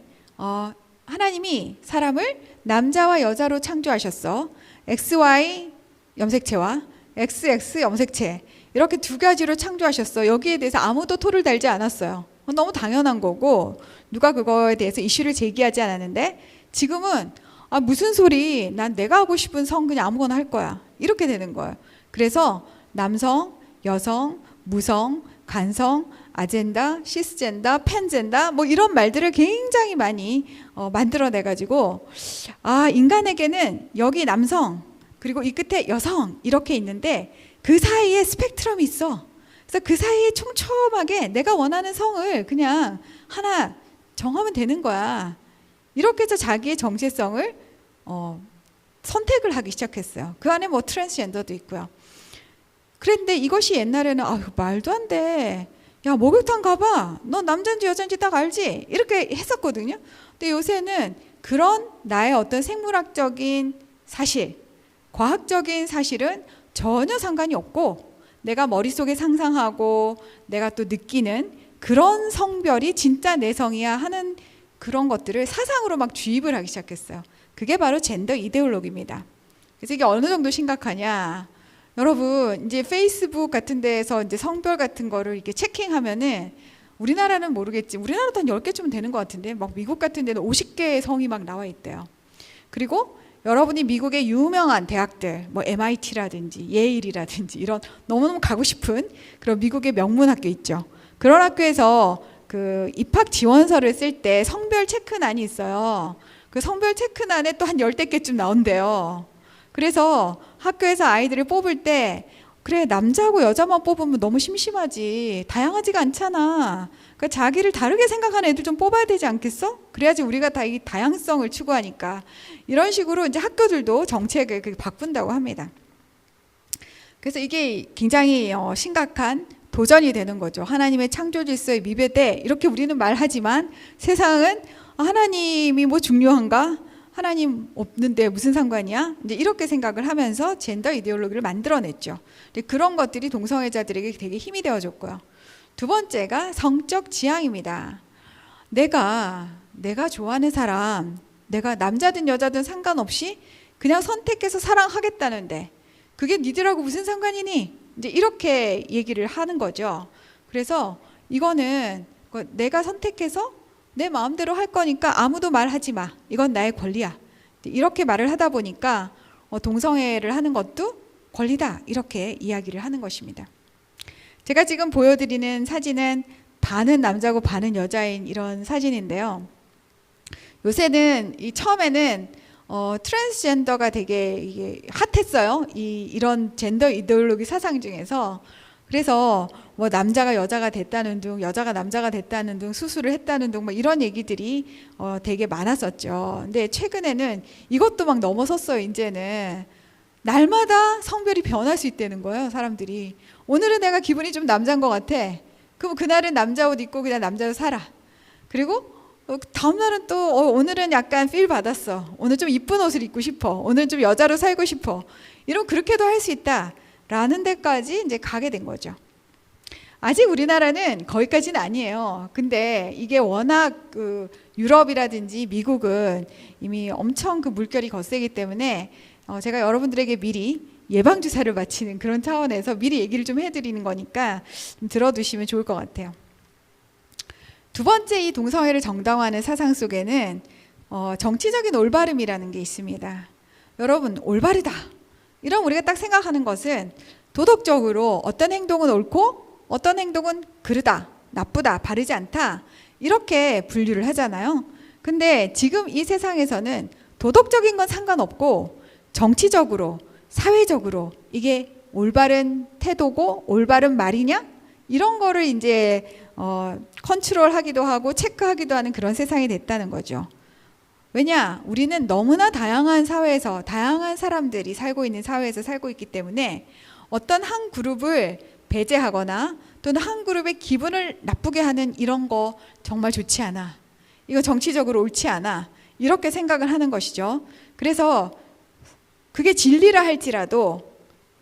하나님이 사람을 남자와 여자로 창조하셨어. XY 염색체와 XX 염색체 이렇게 두 가지로 창조하셨어. 여기에 대해서 아무도 토를 달지 않았어요. 너무 당연한 거고 누가 그거에 대해서 이슈를 제기하지 않았는데 지금은 무슨 소리 난 내가 하고 싶은 성 그냥 아무거나 할 거야 이렇게 되는 거예요. 그래서 남성, 여성, 무성, 간성, 아젠다, 시스젠다, 팬젠다 뭐 이런 말들을 굉장히 많이 만들어내 가지고 인간에게는 여기 남성 그리고 이 끝에 여성 이렇게 있는데 그 사이에 스펙트럼이 있어. 그래서 그 사이에 촘촘하게 내가 원하는 성을 그냥 하나 정하면 되는 거야. 이렇게 해서 자기의 정체성을 선택을 하기 시작했어요. 그 안에 뭐 트랜스젠더도 있고요. 그런데 이것이 옛날에는 말도 안 돼. 야 목욕탕 가봐. 너 남자인지 여자인지 딱 알지? 이렇게 했었거든요. 근데 요새는 그런 나의 어떤 생물학적인 사실, 과학적인 사실은 전혀 상관이 없고 내가 머릿속에 상상하고 내가 또 느끼는 그런 성별이 진짜 내 성이야 하는 그런 것들을 사상으로 막 주입을 하기 시작했어요. 그게 바로 젠더 이데올로기입니다. 그래서 이게 어느 정도 심각하냐? 여러분 이제 페이스북 같은 데에서 이제 성별 같은 거를 이렇게 체킹하면은 우리나라는 모르겠지. 우리나라도 한 10개쯤 되는 것 같은데 막 미국 같은 데는 50개의 성이 막 나와 있대요. 그리고 여러분이 미국의 유명한 대학들 뭐 MIT라든지 예일이라든지 이런 너무너무 가고 싶은 그런 미국의 명문 학교 있죠. 그런 학교에서 그 입학 지원서를 쓸 때 성별 체크란이 있어요. 그 성별 체크란에 또 한 10개쯤 나온대요. 그래서 학교에서 아이들을 뽑을 때 그래 남자하고 여자만 뽑으면 너무 심심하지 다양하지가 않잖아. 그러니까 자기를 다르게 생각하는 애들 좀 뽑아야 되지 않겠어? 그래야지 우리가 다 이 다양성을 추구하니까 이런 식으로 이제 학교들도 정책을 바꾼다고 합니다. 그래서 이게 굉장히 심각한 도전이 되는 거죠. 하나님의 창조 질서에 미배돼 이렇게 우리는 말하지만 세상은 하나님이 뭐 중요한가? 하나님 없는데 무슨 상관이야? 이제 이렇게 생각을 하면서 젠더 이데올로기를 만들어냈죠. 그런 것들이 동성애자들에게 되게 힘이 되어줬고요. 두 번째가 성적 지향입니다. 내가 좋아하는 사람, 내가 남자든 여자든 상관없이 그냥 선택해서 사랑하겠다는데 그게 니들하고 무슨 상관이니? 이제 이렇게 얘기를 하는 거죠. 그래서 이거는 내가 선택해서 내 마음대로 할 거니까 아무도 말하지 마. 이건 나의 권리야. 이렇게 말을 하다 보니까 동성애를 하는 것도 권리다. 이렇게 이야기를 하는 것입니다. 제가 지금 보여드리는 사진은 반은 남자고 반은 여자인 이런 사진인데요. 요새는 처음에는 트랜스젠더가 되게 이게 핫했어요. 이런 젠더 이데올로기 사상 중에서. 그래서 뭐 남자가 여자가 됐다는 둥, 여자가 남자가 됐다는 둥, 수술을 했다는 둥, 뭐 이런 얘기들이 되게 많았었죠. 근데 최근에는 이것도 막 넘어섰어요. 이제는 날마다 성별이 변할 수 있다는 거예요. 사람들이. 오늘은 내가 기분이 좀 남자인 것 같아. 그럼 그날은 남자 옷 입고 그냥 남자로 살아. 그리고 다음 날은 또 오늘은 약간 필 받았어. 오늘 좀 이쁜 옷을 입고 싶어. 오늘 좀 여자로 살고 싶어. 이런 그렇게도 할 수 있다라는 데까지 이제 가게 된 거죠. 아직 우리나라는 거기까지는 아니에요. 근데 이게 워낙 그 유럽이라든지 미국은 이미 엄청 그 물결이 거세기 때문에 제가 여러분들에게 미리 예방 주사를 마치는 그런 차원에서 미리 얘기를 좀 해드리는 거니까 좀 들어두시면 좋을 것 같아요. 두 번째, 이 동성애를 정당화하는 사상 속에는 정치적인 올바름이라는 게 있습니다. 여러분, 올바르다. 이런 우리가 딱 생각하는 것은 도덕적으로 어떤 행동은 옳고 어떤 행동은 그르다, 나쁘다, 바르지 않다 이렇게 분류를 하잖아요. 근데 지금 이 세상에서는 도덕적인 건 상관없고 정치적으로, 사회적으로 이게 올바른 태도고 올바른 말이냐? 이런 거를 이제 컨트롤하기도 하고 체크하기도 하는 그런 세상이 됐다는 거죠. 왜냐? 우리는 너무나 다양한 사회에서 다양한 사람들이 살고 있는 사회에서 살고 있기 때문에 어떤 한 그룹을 배제하거나 또는 한 그룹의 기분을 나쁘게 하는 이런 거 정말 좋지 않아. 이거 정치적으로 옳지 않아. 이렇게 생각을 하는 것이죠. 그래서 그게 진리라 할지라도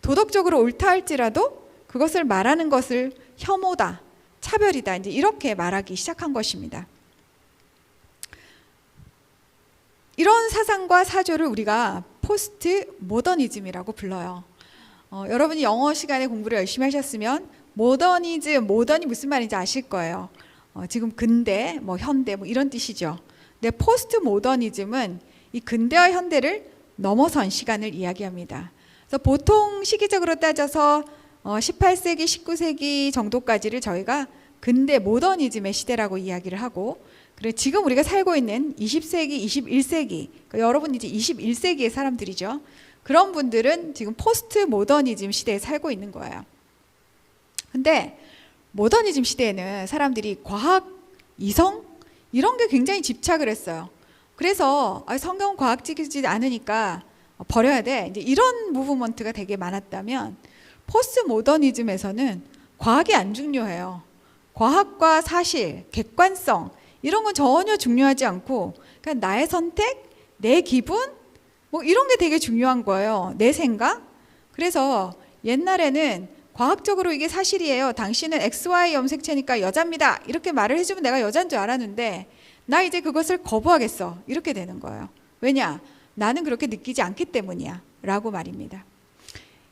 도덕적으로 옳다 할지라도 그것을 말하는 것을 혐오다, 차별이다 이제 이렇게 말하기 시작한 것입니다. 이런 사상과 사조를 우리가 포스트 모더니즘이라고 불러요. 여러분이 영어 시간에 공부를 열심히 하셨으면 모더니즘, 모던이 무슨 말인지 아실 거예요. 지금 근대, 뭐 현대 뭐 이런 뜻이죠. 근데 포스트 모더니즘은 이 근대와 현대를 넘어선 시간을 이야기합니다. 그래서 보통 시기적으로 따져서 18세기, 19세기 정도까지를 저희가 근대 모더니즘의 시대라고 이야기를 하고, 그리고 지금 우리가 살고 있는 20세기, 21세기, 그러니까 여러분 이제 21세기의 사람들이죠. 그런 분들은 지금 포스트 모더니즘 시대에 살고 있는 거예요. 근데 모더니즘 시대에는 사람들이 과학, 이성 이런 게 굉장히 집착을 했어요. 그래서 성경은 과학적이지 않으니까 버려야 돼. 이제 이런 무브먼트가 되게 많았다면 포스트 모더니즘에서는 과학이 안 중요해요. 과학과 사실, 객관성 이런 건 전혀 중요하지 않고 그냥 나의 선택, 내 기분 뭐 이런 게 되게 중요한 거예요. 내 생각. 그래서 옛날에는 과학적으로 이게 사실이에요. 당신은 XY 염색체니까 여자입니다. 이렇게 말을 해주면 내가 여자인 줄 알았는데 나 이제 그것을 거부하겠어. 이렇게 되는 거예요. 왜냐? 나는 그렇게 느끼지 않기 때문이야. 라고 말입니다.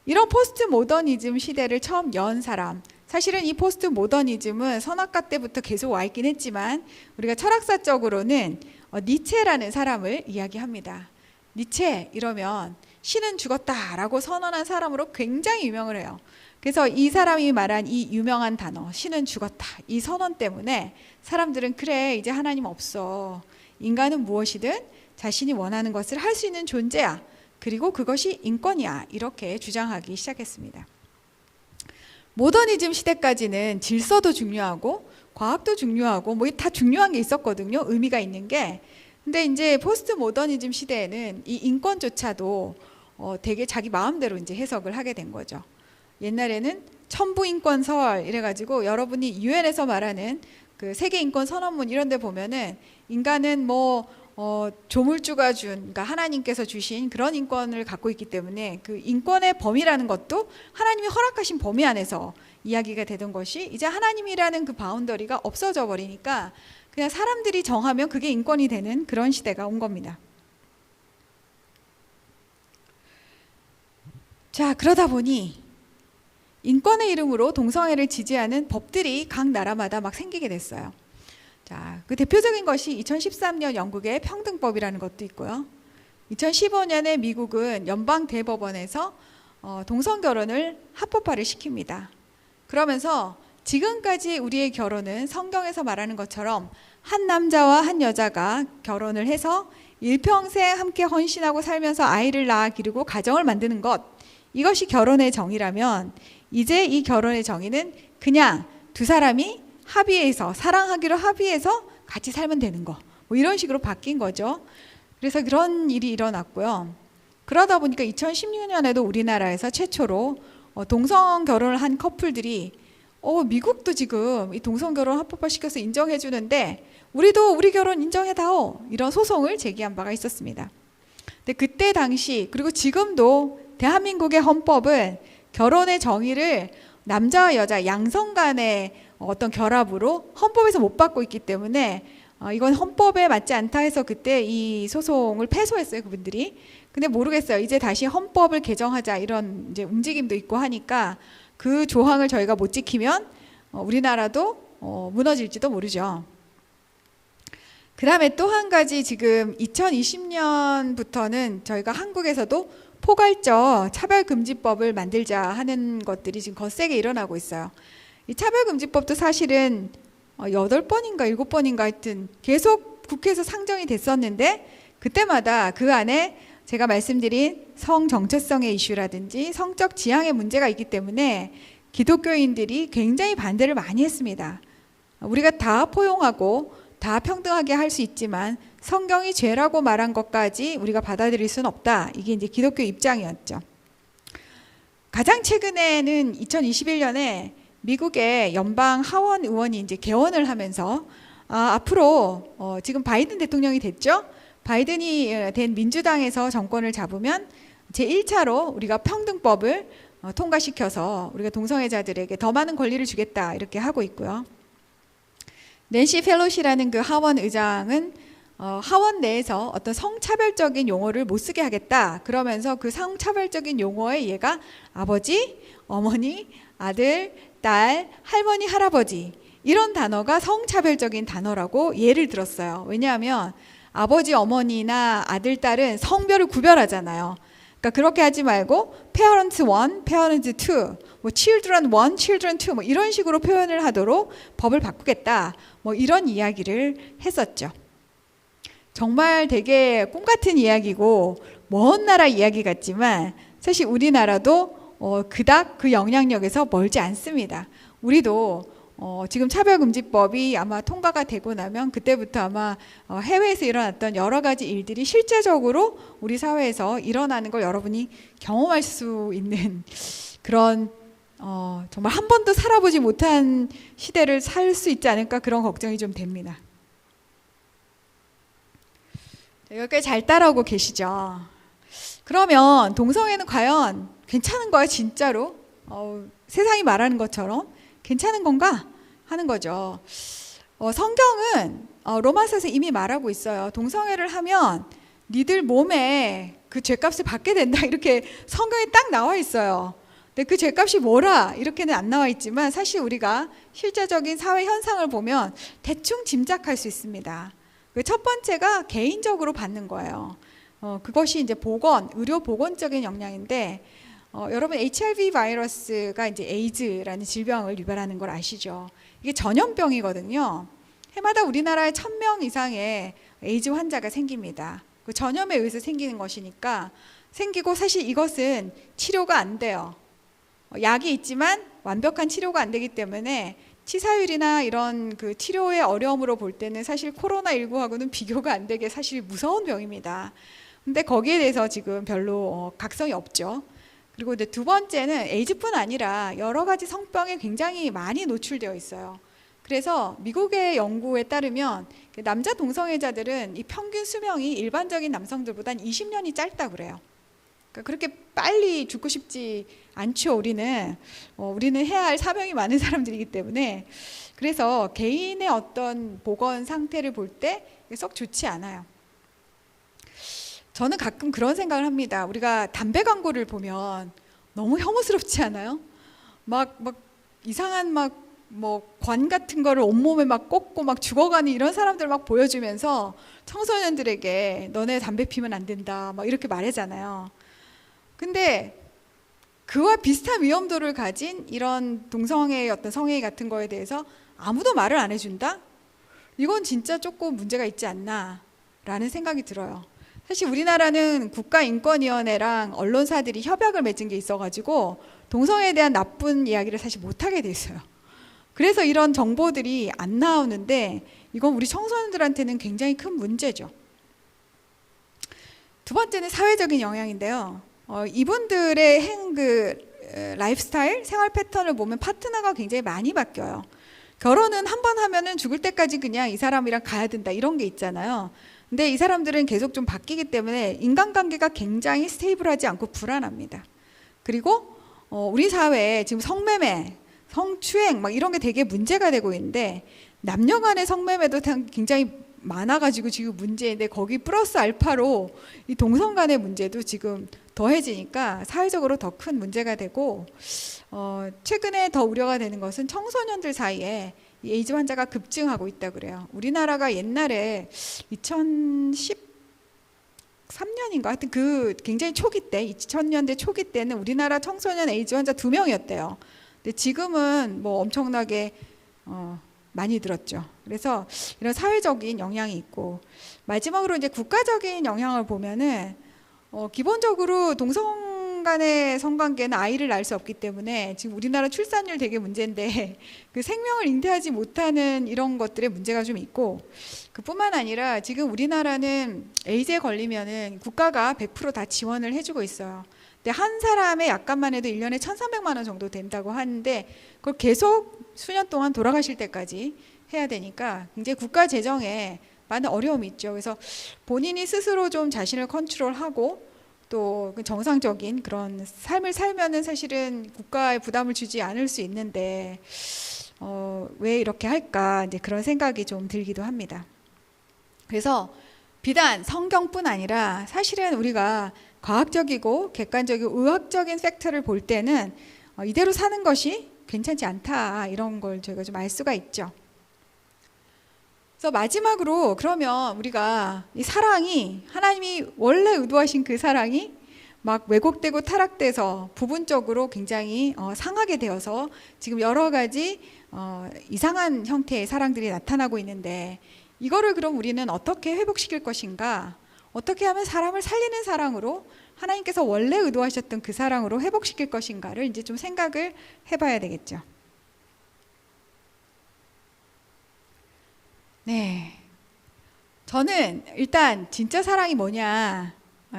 이런 포스트 모더니즘 시대를 처음 연 사람, 사실은 이 포스트 모더니즘은 선악과 때부터 계속 와 있긴 했지만 우리가 철학사적으로는 니체라는 사람을 이야기합니다. 니체 이러면 신은 죽었다라고 선언한 사람으로 굉장히 유명을 해요. 그래서 이 사람이 말한 이 유명한 단어 신은 죽었다 이 선언 때문에 사람들은 그래 이제 하나님 없어. 인간은 무엇이든 자신이 원하는 것을 할 수 있는 존재야. 그리고 그것이 인권이야. 이렇게 주장하기 시작했습니다. 모더니즘 시대까지는 질서도 중요하고 과학도 중요하고 뭐 다 중요한 게 있었거든요. 의미가 있는 게. 근데 이제 포스트 모더니즘 시대에는 이 인권조차도 되게 자기 마음대로 이제 해석을 하게 된 거죠. 옛날에는 천부인권설 이래가지고 여러분이 유엔에서 말하는 그 세계인권 선언문 이런 데 보면은 인간은 뭐 조물주가 준, 그러니까 하나님께서 주신 그런 인권을 갖고 있기 때문에 그 인권의 범위라는 것도 하나님이 허락하신 범위 안에서 이야기가 되던 것이 이제 하나님이라는 그 바운더리가 없어져 버리니까 그냥 사람들이 정하면 그게 인권이 되는 그런 시대가 온 겁니다. 자, 그러다 보니 인권의 이름으로 동성애를 지지하는 법들이 각 나라마다 막 생기게 됐어요. 자, 그 대표적인 것이 2013년 영국의 평등법이라는 것도 있고요. 2015년에 미국은 연방 대법원에서 동성 결혼을 합법화를 시킵니다. 그러면서 지금까지 우리의 결혼은 성경에서 말하는 것처럼 한 남자와 한 여자가 결혼을 해서 일평생 함께 헌신하고 살면서 아이를 낳아 기르고 가정을 만드는 것, 이것이 결혼의 정의라면 이제 이 결혼의 정의는 그냥 두 사람이 합의해서 사랑하기로 합의해서 같이 살면 되는 거, 뭐 이런 식으로 바뀐 거죠. 그래서 그런 일이 일어났고요. 그러다 보니까 2016년에도 우리나라에서 최초로 동성 결혼을 한 커플들이 미국도 지금 이 동성 결혼 합법화시켜서 인정해 주는데 우리도 우리 결혼 인정해다오, 이런 소송을 제기한 바가 있었습니다. 근데 그때 당시 그리고 지금도 대한민국의 헌법은 결혼의 정의를 남자와 여자 양성 간의 어떤 결합으로 헌법에서 못 받고 있기 때문에 이건 헌법에 맞지 않다 해서 그때 이 소송을 패소했어요, 그분들이. 근데 모르겠어요. 이제 다시 헌법을 개정하자 이런 이제 움직임도 있고 하니까 그 조항을 저희가 못 지키면 우리나라도 무너질지도 모르죠. 그 다음에 또 한 가지, 지금 2020년부터는 저희가 한국에서도 포괄적 차별금지법을 만들자 하는 것들이 지금 거세게 일어나고 있어요. 이 차별금지법도 사실은 8번인가 7번인가 하여튼 계속 국회에서 상정이 됐었는데 그때마다 그 안에 제가 말씀드린 성 정체성의 이슈라든지 성적 지향의 문제가 있기 때문에 기독교인들이 굉장히 반대를 많이 했습니다. 우리가 다 포용하고 다 평등하게 할 수 있지만 성경이 죄라고 말한 것까지 우리가 받아들일 수는 없다. 이게 이제 기독교 입장이었죠. 가장 최근에는 2021년에 미국의 연방 하원 의원이 이제 개원을 하면서 앞으로 지금 바이든 대통령이 됐죠. 바이든이 된 민주당에서 정권을 잡으면 제1차로 우리가 평등법을 통과시켜서 우리가 동성애자들에게 더 많은 권리를 주겠다 이렇게 하고 있고요. 낸시 펠로시라는 그 하원 의장은 하원 내에서 어떤 성차별적인 용어를 못 쓰게 하겠다 그러면서 그 성차별적인 용어에 얘가 아버지, 어머니, 아들, 딸, 할머니, 할아버지 이런 단어가 성차별적인 단어라고 예를 들었어요. 왜냐하면 아버지, 어머니나 아들, 딸은 성별을 구별하잖아요. 그러니까 그렇게 하지 말고 parents 1, parents 2, 뭐 children 1, children 2 뭐 이런 식으로 표현을 하도록 법을 바꾸겠다. 뭐 이런 이야기를 했었죠. 정말 되게 꿈 같은 이야기고 먼 나라 이야기 같지만 사실 우리나라도 그닥 그 영향력에서 멀지 않습니다. 우리도 지금 차별금지법이 아마 통과가 되고 나면 그때부터 아마 해외에서 일어났던 여러 가지 일들이 실제적으로 우리 사회에서 일어나는 걸 여러분이 경험할 수 있는 그런 정말 한 번도 살아보지 못한 시대를 살 수 있지 않을까 그런 걱정이 좀 됩니다. 여기까지 잘 따라오고 계시죠? 그러면 동성애는 과연 괜찮은 거야 진짜로? 세상이 말하는 것처럼 괜찮은 건가 하는 거죠. 성경은 로마서에서 이미 말하고 있어요. 동성애를 하면 니들 몸에 그 죄값을 받게 된다 이렇게 성경에 딱 나와 있어요. 근데 그 죄값이 뭐라 이렇게는 안 나와 있지만 사실 우리가 실제적인 사회 현상을 보면 대충 짐작할 수 있습니다. 그 첫 번째가 개인적으로 받는 거예요. 그것이 이제 의료 보건적인 영향인데 여러분 HIV 바이러스가 이제 에이즈라는 질병을 유발하는 걸 아시죠? 이게 전염병이거든요. 해마다 우리나라에 1000명 이상의 에이즈 환자가 생깁니다. 그 전염에 의해서 생기는 것이니까 생기고 사실 이것은 치료가 안 돼요. 약이 있지만 완벽한 치료가 안 되기 때문에 치사율이나 이런 그 치료의 어려움으로 볼 때는 사실 코로나19하고는 비교가 안 되게 사실 무서운 병입니다. 근데 거기에 대해서 지금 별로 각성이 없죠. 그리고 이제 두 번째는 에이즈뿐 아니라 여러 가지 성병에 굉장히 많이 노출되어 있어요. 그래서 미국의 연구에 따르면 남자 동성애자들은 이 평균 수명이 일반적인 남성들보단 20년이 짧다 그래요. 그러니까 그렇게 빨리 죽고 싶지 않죠. 우리는 해야 할 사명이 많은 사람들이기 때문에. 그래서 개인의 어떤 보건 상태를 볼 때 썩 좋지 않아요. 저는 가끔 그런 생각을 합니다. 우리가 담배 광고를 보면 너무 혐오스럽지 않아요? 막 이상한 뭐 관 같은 거를 온몸에 막 꽂고 막 죽어가는 이런 사람들 막 보여주면서 청소년들에게 너네 담배 피면 안 된다 막 이렇게 말하잖아요. 근데 그와 비슷한 위험도를 가진 이런 동성애의 어떤 성애의 같은 거에 대해서 아무도 말을 안 해준다? 이건 진짜 조금 문제가 있지 않나 라는 생각이 들어요. 사실 우리나라는 국가인권위원회랑 언론사들이 협약을 맺은 게 있어가지고 동성애에 대한 나쁜 이야기를 사실 못하게 돼 있어요. 그래서 이런 정보들이 안 나오는데 이건 우리 청소년들한테는 굉장히 큰 문제죠. 두 번째는 사회적인 영향인데요. 이분들의 라이프스타일, 생활 패턴을 보면 파트너가 굉장히 많이 바뀌어요. 결혼은 한 번 하면은 죽을 때까지 그냥 이 사람이랑 가야 된다 이런 게 있잖아요. 근데 이 사람들은 계속 좀 바뀌기 때문에 인간관계가 굉장히 스테이블하지 않고 불안합니다. 그리고 우리 사회에 지금 성매매, 성추행 막 이런 게 되게 문제가 되고 있는데 남녀 간의 성매매도 굉장히 많아가지고 지금 문제인데 거기 플러스 알파로 이 동성 간의 문제도 지금 더해지니까 사회적으로 더 큰 문제가 되고 최근에 더 우려가 되는 것은 청소년들 사이에 이 에이즈 환자가 급증하고 있다 그래요. 우리나라가 옛날에 2013년인가 하여튼 그 굉장히 초기 때 2000년대 초기 때는 우리나라 청소년 에이즈 환자 2명이었대요. 근데 지금은 뭐 엄청나게 많이 들었죠. 그래서 이런 사회적인 영향이 있고 마지막으로 이제 국가적인 영향을 보면은 기본적으로 동성 간의 성관계는 아이를 낳을 수 없기 때문에 지금 우리나라 출산율 되게 문제인데 그 생명을 잉태하지 못하는 이런 것들의 문제가 좀 있고 그뿐만 아니라 지금 우리나라는 에이즈에 걸리면은 국가가 100% 다 지원을 해주고 있어요. 근데 한 사람의 약값만 해도 1년에 1,300만 원 정도 된다고 하는데 그걸 계속 수년 동안 돌아가실 때까지 해야 되니까 굉장히 국가 재정에 많은 어려움이 있죠. 그래서 본인이 스스로 좀 자신을 컨트롤하고 또 정상적인 그런 삶을 살면은 사실은 국가에 부담을 주지 않을 수 있는데 왜 이렇게 할까 이제 그런 생각이 좀 들기도 합니다. 그래서 비단 성경뿐 아니라 사실은 우리가 과학적이고 객관적이고 의학적인 팩트를 볼 때는 이대로 사는 것이 괜찮지 않다 이런 걸 저희가 좀 알 수가 있죠. 그래서 마지막으로 그러면 우리가 이 사랑이 하나님이 원래 의도하신 그 사랑이 막 왜곡되고 타락돼서 부분적으로 굉장히 상하게 되어서 지금 여러 가지 이상한 형태의 사랑들이 나타나고 있는데 이거를 그럼 우리는 어떻게 회복시킬 것인가? 어떻게 하면 사람을 살리는 사랑으로 하나님께서 원래 의도하셨던 그 사랑으로 회복시킬 것인가를 이제 좀 생각을 해봐야 되겠죠. 네, 저는 일단 진짜 사랑이 뭐냐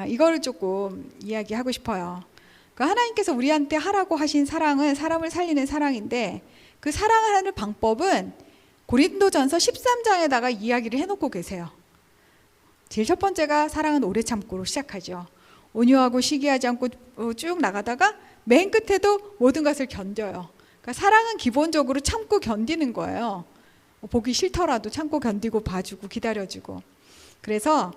이거를 조금 이야기하고 싶어요. 그러니까 하나님께서 우리한테 하라고 하신 사랑은 사람을 살리는 사랑인데 그 사랑하는 방법은 고린도전서 13장에다가 이야기를 해놓고 계세요. 제일 첫 번째가 사랑은 오래 참고로 시작하죠. 온유하고 시기하지 않고 쭉 나가다가 맨 끝에도 모든 것을 견뎌요. 그러니까 사랑은 기본적으로 참고 견디는 거예요. 보기 싫더라도 참고 견디고 봐주고 기다려주고. 그래서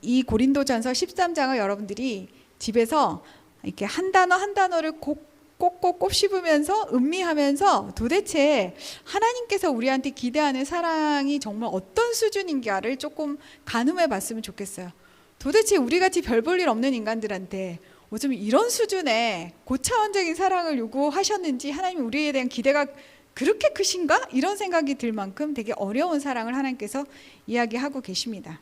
이 고린도전서 13장을 여러분들이 집에서 이렇게 한 단어 한 단어를 꼭꼭 씹으면서 음미하면서 도대체 하나님께서 우리한테 기대하는 사랑이 정말 어떤 수준인가를 조금 가늠해 봤으면 좋겠어요. 도대체 우리같이 별 볼 일 없는 인간들한테 어쩜 이런 수준의 고차원적인 사랑을 요구하셨는지 하나님이 우리에 대한 기대가 그렇게 크신가? 이런 생각이 들 만큼 되게 어려운 사랑을 하나님께서 이야기하고 계십니다.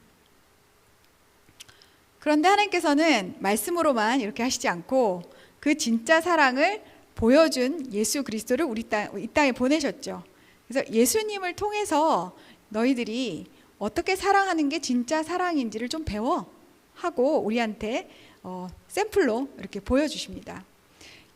그런데 하나님께서는 말씀으로만 이렇게 하시지 않고 그 진짜 사랑을 보여준 예수 그리스도를 이 땅에 보내셨죠. 그래서 예수님을 통해서 너희들이 어떻게 사랑하는 게 진짜 사랑인지를 좀 배워 하고 우리한테 샘플로 이렇게 보여주십니다.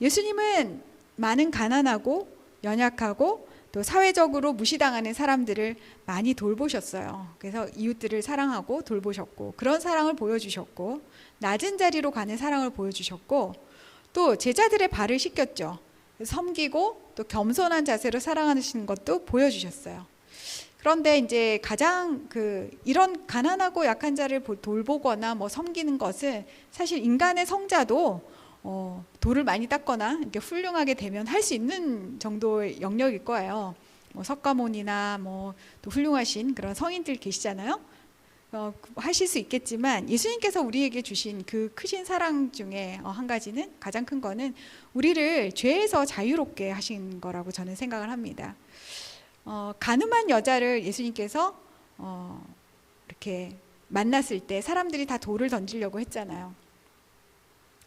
예수님은 많은 가난하고 연약하고 또 사회적으로 무시당하는 사람들을 많이 돌보셨어요. 그래서 이웃들을 사랑하고 돌보셨고 그런 사랑을 보여주셨고 낮은 자리로 가는 사랑을 보여주셨고 또 제자들의 발을 씻겼죠. 섬기고 또 겸손한 자세로 사랑하시는 것도 보여주셨어요. 그런데 이제 가장 이런 가난하고 약한 자를 돌보거나 뭐 섬기는 것은 사실 인간의 성자도 돌을 많이 닦거나 이렇게 훌륭하게 되면 할 수 있는 정도의 영역일 거예요. 석가모니나 뭐 또 훌륭하신 그런 성인들 계시잖아요. 하실 수 있겠지만 예수님께서 우리에게 주신 그 크신 사랑 중에 한 가지는, 가장 큰 거는 우리를 죄에서 자유롭게 하신 거라고 저는 생각을 합니다. 가늠한 여자를 예수님께서 이렇게 만났을 때 사람들이 다 돌을 던지려고 했잖아요.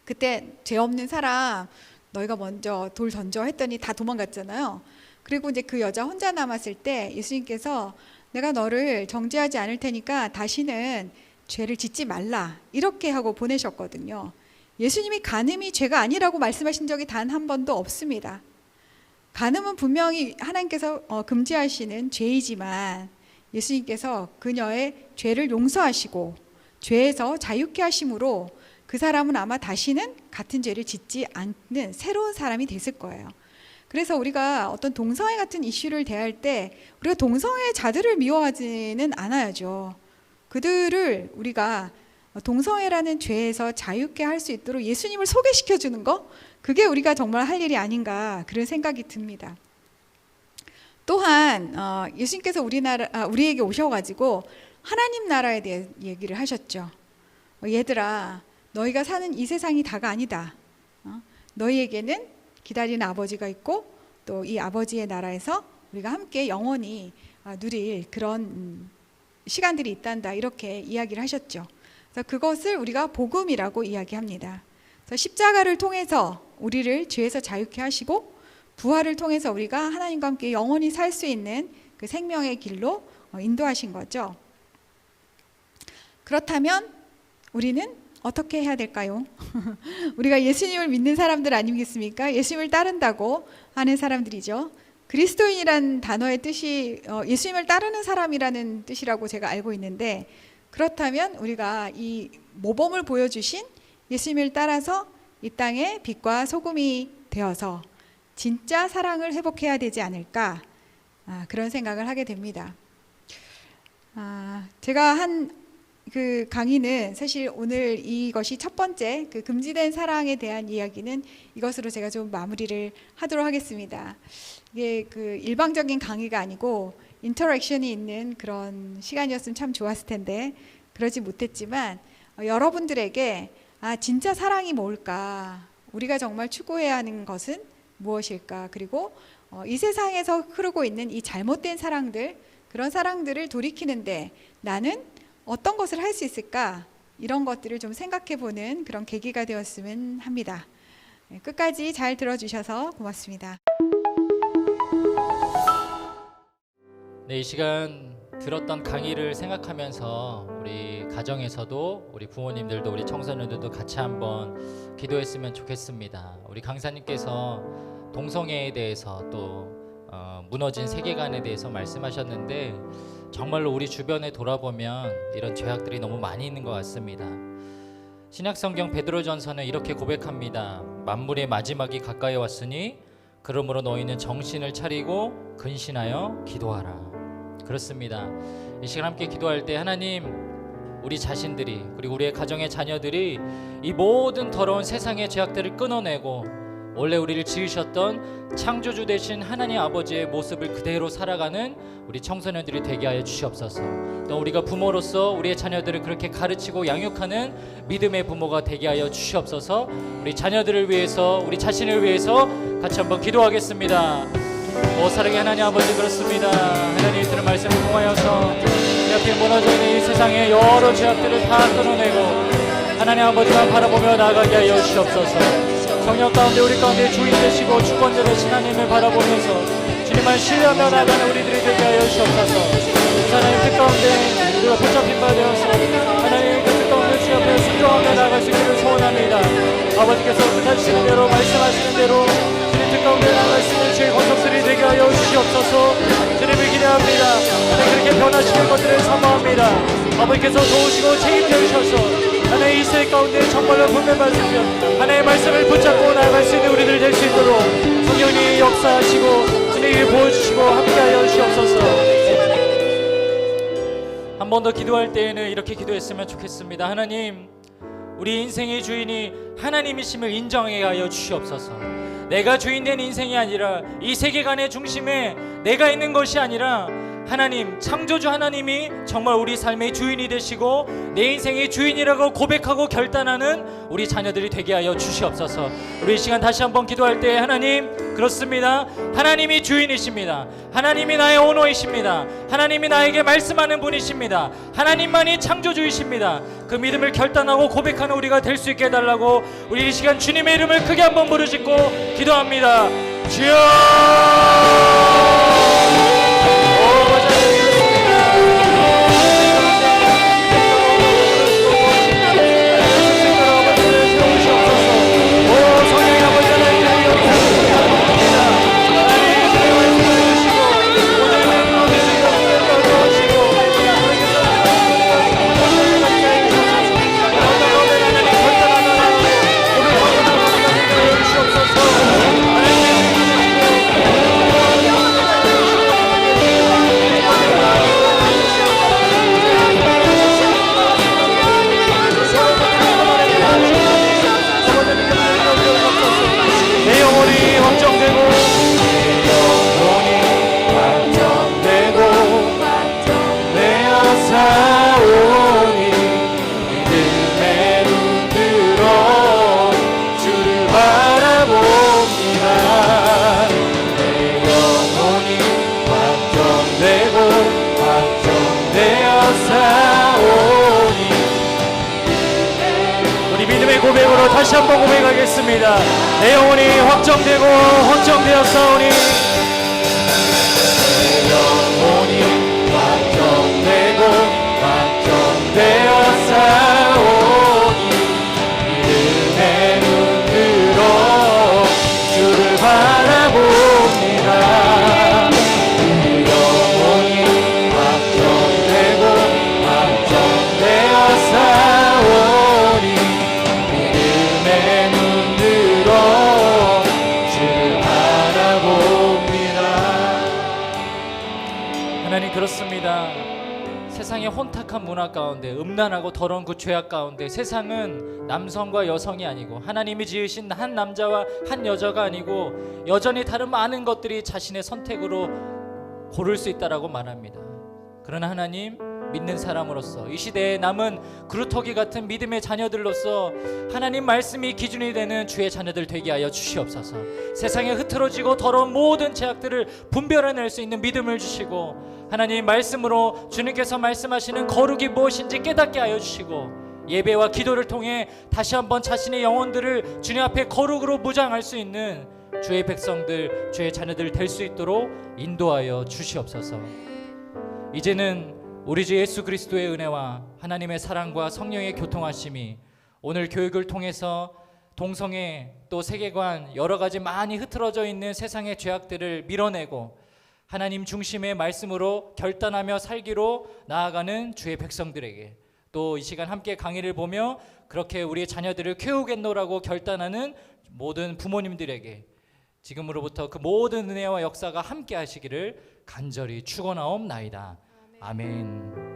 그때 죄 없는 사람 너희가 먼저 돌 던져 했더니 다 도망갔잖아요. 그리고 이제 그 여자 혼자 남았을 때 예수님께서 내가 너를 정죄하지 않을 테니까 다시는 죄를 짓지 말라, 이렇게 하고 보내셨거든요. 예수님이 간음이 죄가 아니라고 말씀하신 적이 단 한 번도 없습니다. 간음은 분명히 하나님께서 금지하시는 죄이지만 예수님께서 그녀의 죄를 용서하시고 죄에서 자유케 하심으로 그 사람은 아마 다시는 같은 죄를 짓지 않는 새로운 사람이 됐을 거예요. 그래서 우리가 어떤 동성애 같은 이슈를 대할 때 우리가 동성애 자들을 미워하지는 않아야죠. 그들을 우리가 동성애라는 죄에서 자유케 할 수 있도록 예수님을 소개시켜 주는 거, 그게 우리가 정말 할 일이 아닌가, 그런 생각이 듭니다. 또한 예수님께서 우리에게 오셔가지고 하나님 나라에 대해 얘기를 하셨죠. 얘들아, 너희가 사는 이 세상이 다가 아니다. 너희에게는 기다리는 아버지가 있고 또 이 아버지의 나라에서 우리가 함께 영원히 누릴 그런 시간들이 있단다, 이렇게 이야기를 하셨죠. 그래서 그것을 우리가 복음이라고 이야기합니다. 그래서 십자가를 통해서 우리를 죄에서 자유케 하시고 부활을 통해서 우리가 하나님과 함께 영원히 살 수 있는 그 생명의 길로 인도하신 거죠. 그렇다면 우리는 어떻게 해야 될까요? 우리가 예수님을 믿는 사람들 아니겠습니까? 예수님을 따른다고 하는 사람들이죠. 그리스도인이란 단어의 뜻이 예수님을 따르는 사람이라는 뜻이라고 제가 알고 있는데, 그렇다면 우리가 이 모범을 보여주신 예수님을 따라서 이 땅에 빛과 소금이 되어서 진짜 사랑을 회복해야 되지 않을까, 그런 생각을 하게 됩니다. 제가 한 그 강의는 사실 오늘 이것이 첫 번째 그 금지된 사랑에 대한 이야기는 이것으로 제가 좀 마무리를 하도록 하겠습니다. 이게 그 일방적인 강의가 아니고 인터랙션이 있는 그런 시간이었으면 참 좋았을 텐데 그러지 못했지만, 여러분들에게 진짜 사랑이 뭘까, 우리가 정말 추구해야 하는 것은 무엇일까, 그리고 이 세상에서 흐르고 있는 이 잘못된 사랑들, 그런 사랑들을 돌이키는데 나는 어떤 것을 할 수 있을까, 이런 것들을 좀 생각해보는 그런 계기가 되었으면 합니다. 끝까지 잘 들어주셔서 고맙습니다. 네, 이 시간 들었던 강의를 생각하면서 우리 가정에서도 우리 부모님들도 우리 청소년들도 같이 한번 기도했으면 좋겠습니다. 우리 강사님께서 동성애에 대해서 또 무너진 세계관에 대해서 말씀하셨는데, 정말로 우리 주변에 돌아보면 이런 죄악들이 너무 많이 있는 것 같습니다. 신약성경 베드로전서는 이렇게 고백합니다. 만물의 마지막이 가까이 왔으니 그러므로 너희는 정신을 차리고 근신하여 기도하라. 그렇습니다. 이 시간 함께 기도할 때 하나님, 우리 자신들이 그리고 우리의 가정의 자녀들이 이 모든 더러운 세상의 죄악들을 끊어내고 원래 우리를 지으셨던 창조주 되신 하나님 아버지의 모습을 그대로 살아가는 우리 청소년들이 되게 하여 주시옵소서. 또 우리가 부모로서 우리의 자녀들을 그렇게 가르치고 양육하는 믿음의 부모가 되게 하여 주시옵소서. 우리 자녀들을 위해서, 우리 자신을 위해서 같이 한번 기도하겠습니다. 사랑의 하나님 아버지, 그렇습니다. 하나님이 들은 말씀을 통하여서 이렇게 무너져 있는 이 세상의 여러 죄악들을 다 끊어내고 하나님 아버지만 바라보며 나아가게 하여 주시옵소서. 성령 가운데 우리 가운데 주인 되시고 주권자 되신 하나님을 바라보면서 주님만 신뢰하며 나아가는 우리들이 되게 하여 주옵소서. 하나님 뜻 가운데 우리가 붙잡힌 바 되어서 하나님 그 뜻 가운데 주 앞에 순종하며 나아갈 수 있기를 소원합니다. 아버지께서 뜻하시는 대로 말씀하시는 대로 주님 뜻 가운데 나아갈 수 있는 주의 권속들이 되게 하여 주시옵소서. 주님을 기대합니다. 하나님 그렇게 변화시킬 것들을 사모합니다. 아버지께서 도우시고 책임져 주셔서 하나님 이 세대 가운데 정말로 분별받으시며 하나님의 말씀을 붙잡고 나아갈 수 있는 우리들 될 수 있도록 성령님이 역사하시고 주님이 보여주시고 함께하여 주시옵소서. 한 번 더 기도할 때에는 이렇게 기도했으면 좋겠습니다. 하나님, 우리 인생의 주인이 하나님이심을 인정하게 하여 주시옵소서. 내가 주인된 인생이 아니라 이 세계관의 중심에 내가 있는 것이 아니라 하나님, 창조주 하나님이 정말 우리 삶의 주인이 되시고 내 인생의 주인이라고 고백하고 결단하는 우리 자녀들이 되게 하여 주시옵소서. 우리 이 시간 다시 한번 기도할 때 하나님, 그렇습니다. 하나님이 주인이십니다. 하나님이 나의 오너이십니다. 하나님이 나에게 말씀하는 분이십니다. 하나님만이 창조주이십니다. 그 믿음을 결단하고 고백하는 우리가 될 수 있게 해달라고 우리 이 시간 주님의 이름을 크게 한번 부르짖고 기도합니다. 주여! 고백으로 다시 한번 고백하겠습니다. 내 영혼이 확정되고 확정되었사오니, 내 영혼이 확정되고 확정되었사오니, 믿음의 눈 들어 주를 바라봅니다. 내 영혼이 확정되고 확정되었사오니, 하나님, 그렇습니다. 세상의 혼탁한 문화 가운데, 음란하고 더러운 그 죄악 가운데 세상은 남성과 여성이 아니고 하나님이 지으신 한 남자와 한 여자가 아니고 여전히 다른 많은 것들이 자신의 선택으로 고를 수 있다라고 말합니다. 그러나 하나님, 믿는 사람으로서 이 시대에 남은 그루터기 같은 믿음의 자녀들로서 하나님 말씀이 기준이 되는 주의 자녀들 되게 하여 주시옵소서. 세상에 흐트러지고 더러운 모든 죄악들을 분별해낼 수 있는 믿음을 주시고, 하나님 말씀으로 주님께서 말씀하시는 거룩이 무엇인지 깨닫게 하여 주시고, 예배와 기도를 통해 다시 한번 자신의 영혼들을 주님 앞에 거룩으로 무장할 수 있는 주의 백성들, 주의 자녀들 될 수 있도록 인도하여 주시옵소서. 이제는 우리 주 예수 그리스도의 은혜와 하나님의 사랑과 성령의 교통하심이 오늘 교육을 통해서 동성애, 또 세계관, 여러 가지 많이 흐트러져 있는 세상의 죄악들을 밀어내고 하나님 중심의 말씀으로 결단하며 살기로 나아가는 주의 백성들에게, 또 이 시간 함께 강의를 보며 그렇게 우리의 자녀들을 키우겠노라고 결단하는 모든 부모님들에게 지금으로부터 그 모든 은혜와 역사가 함께 하시기를 간절히 축원하옵나이다. 아멘.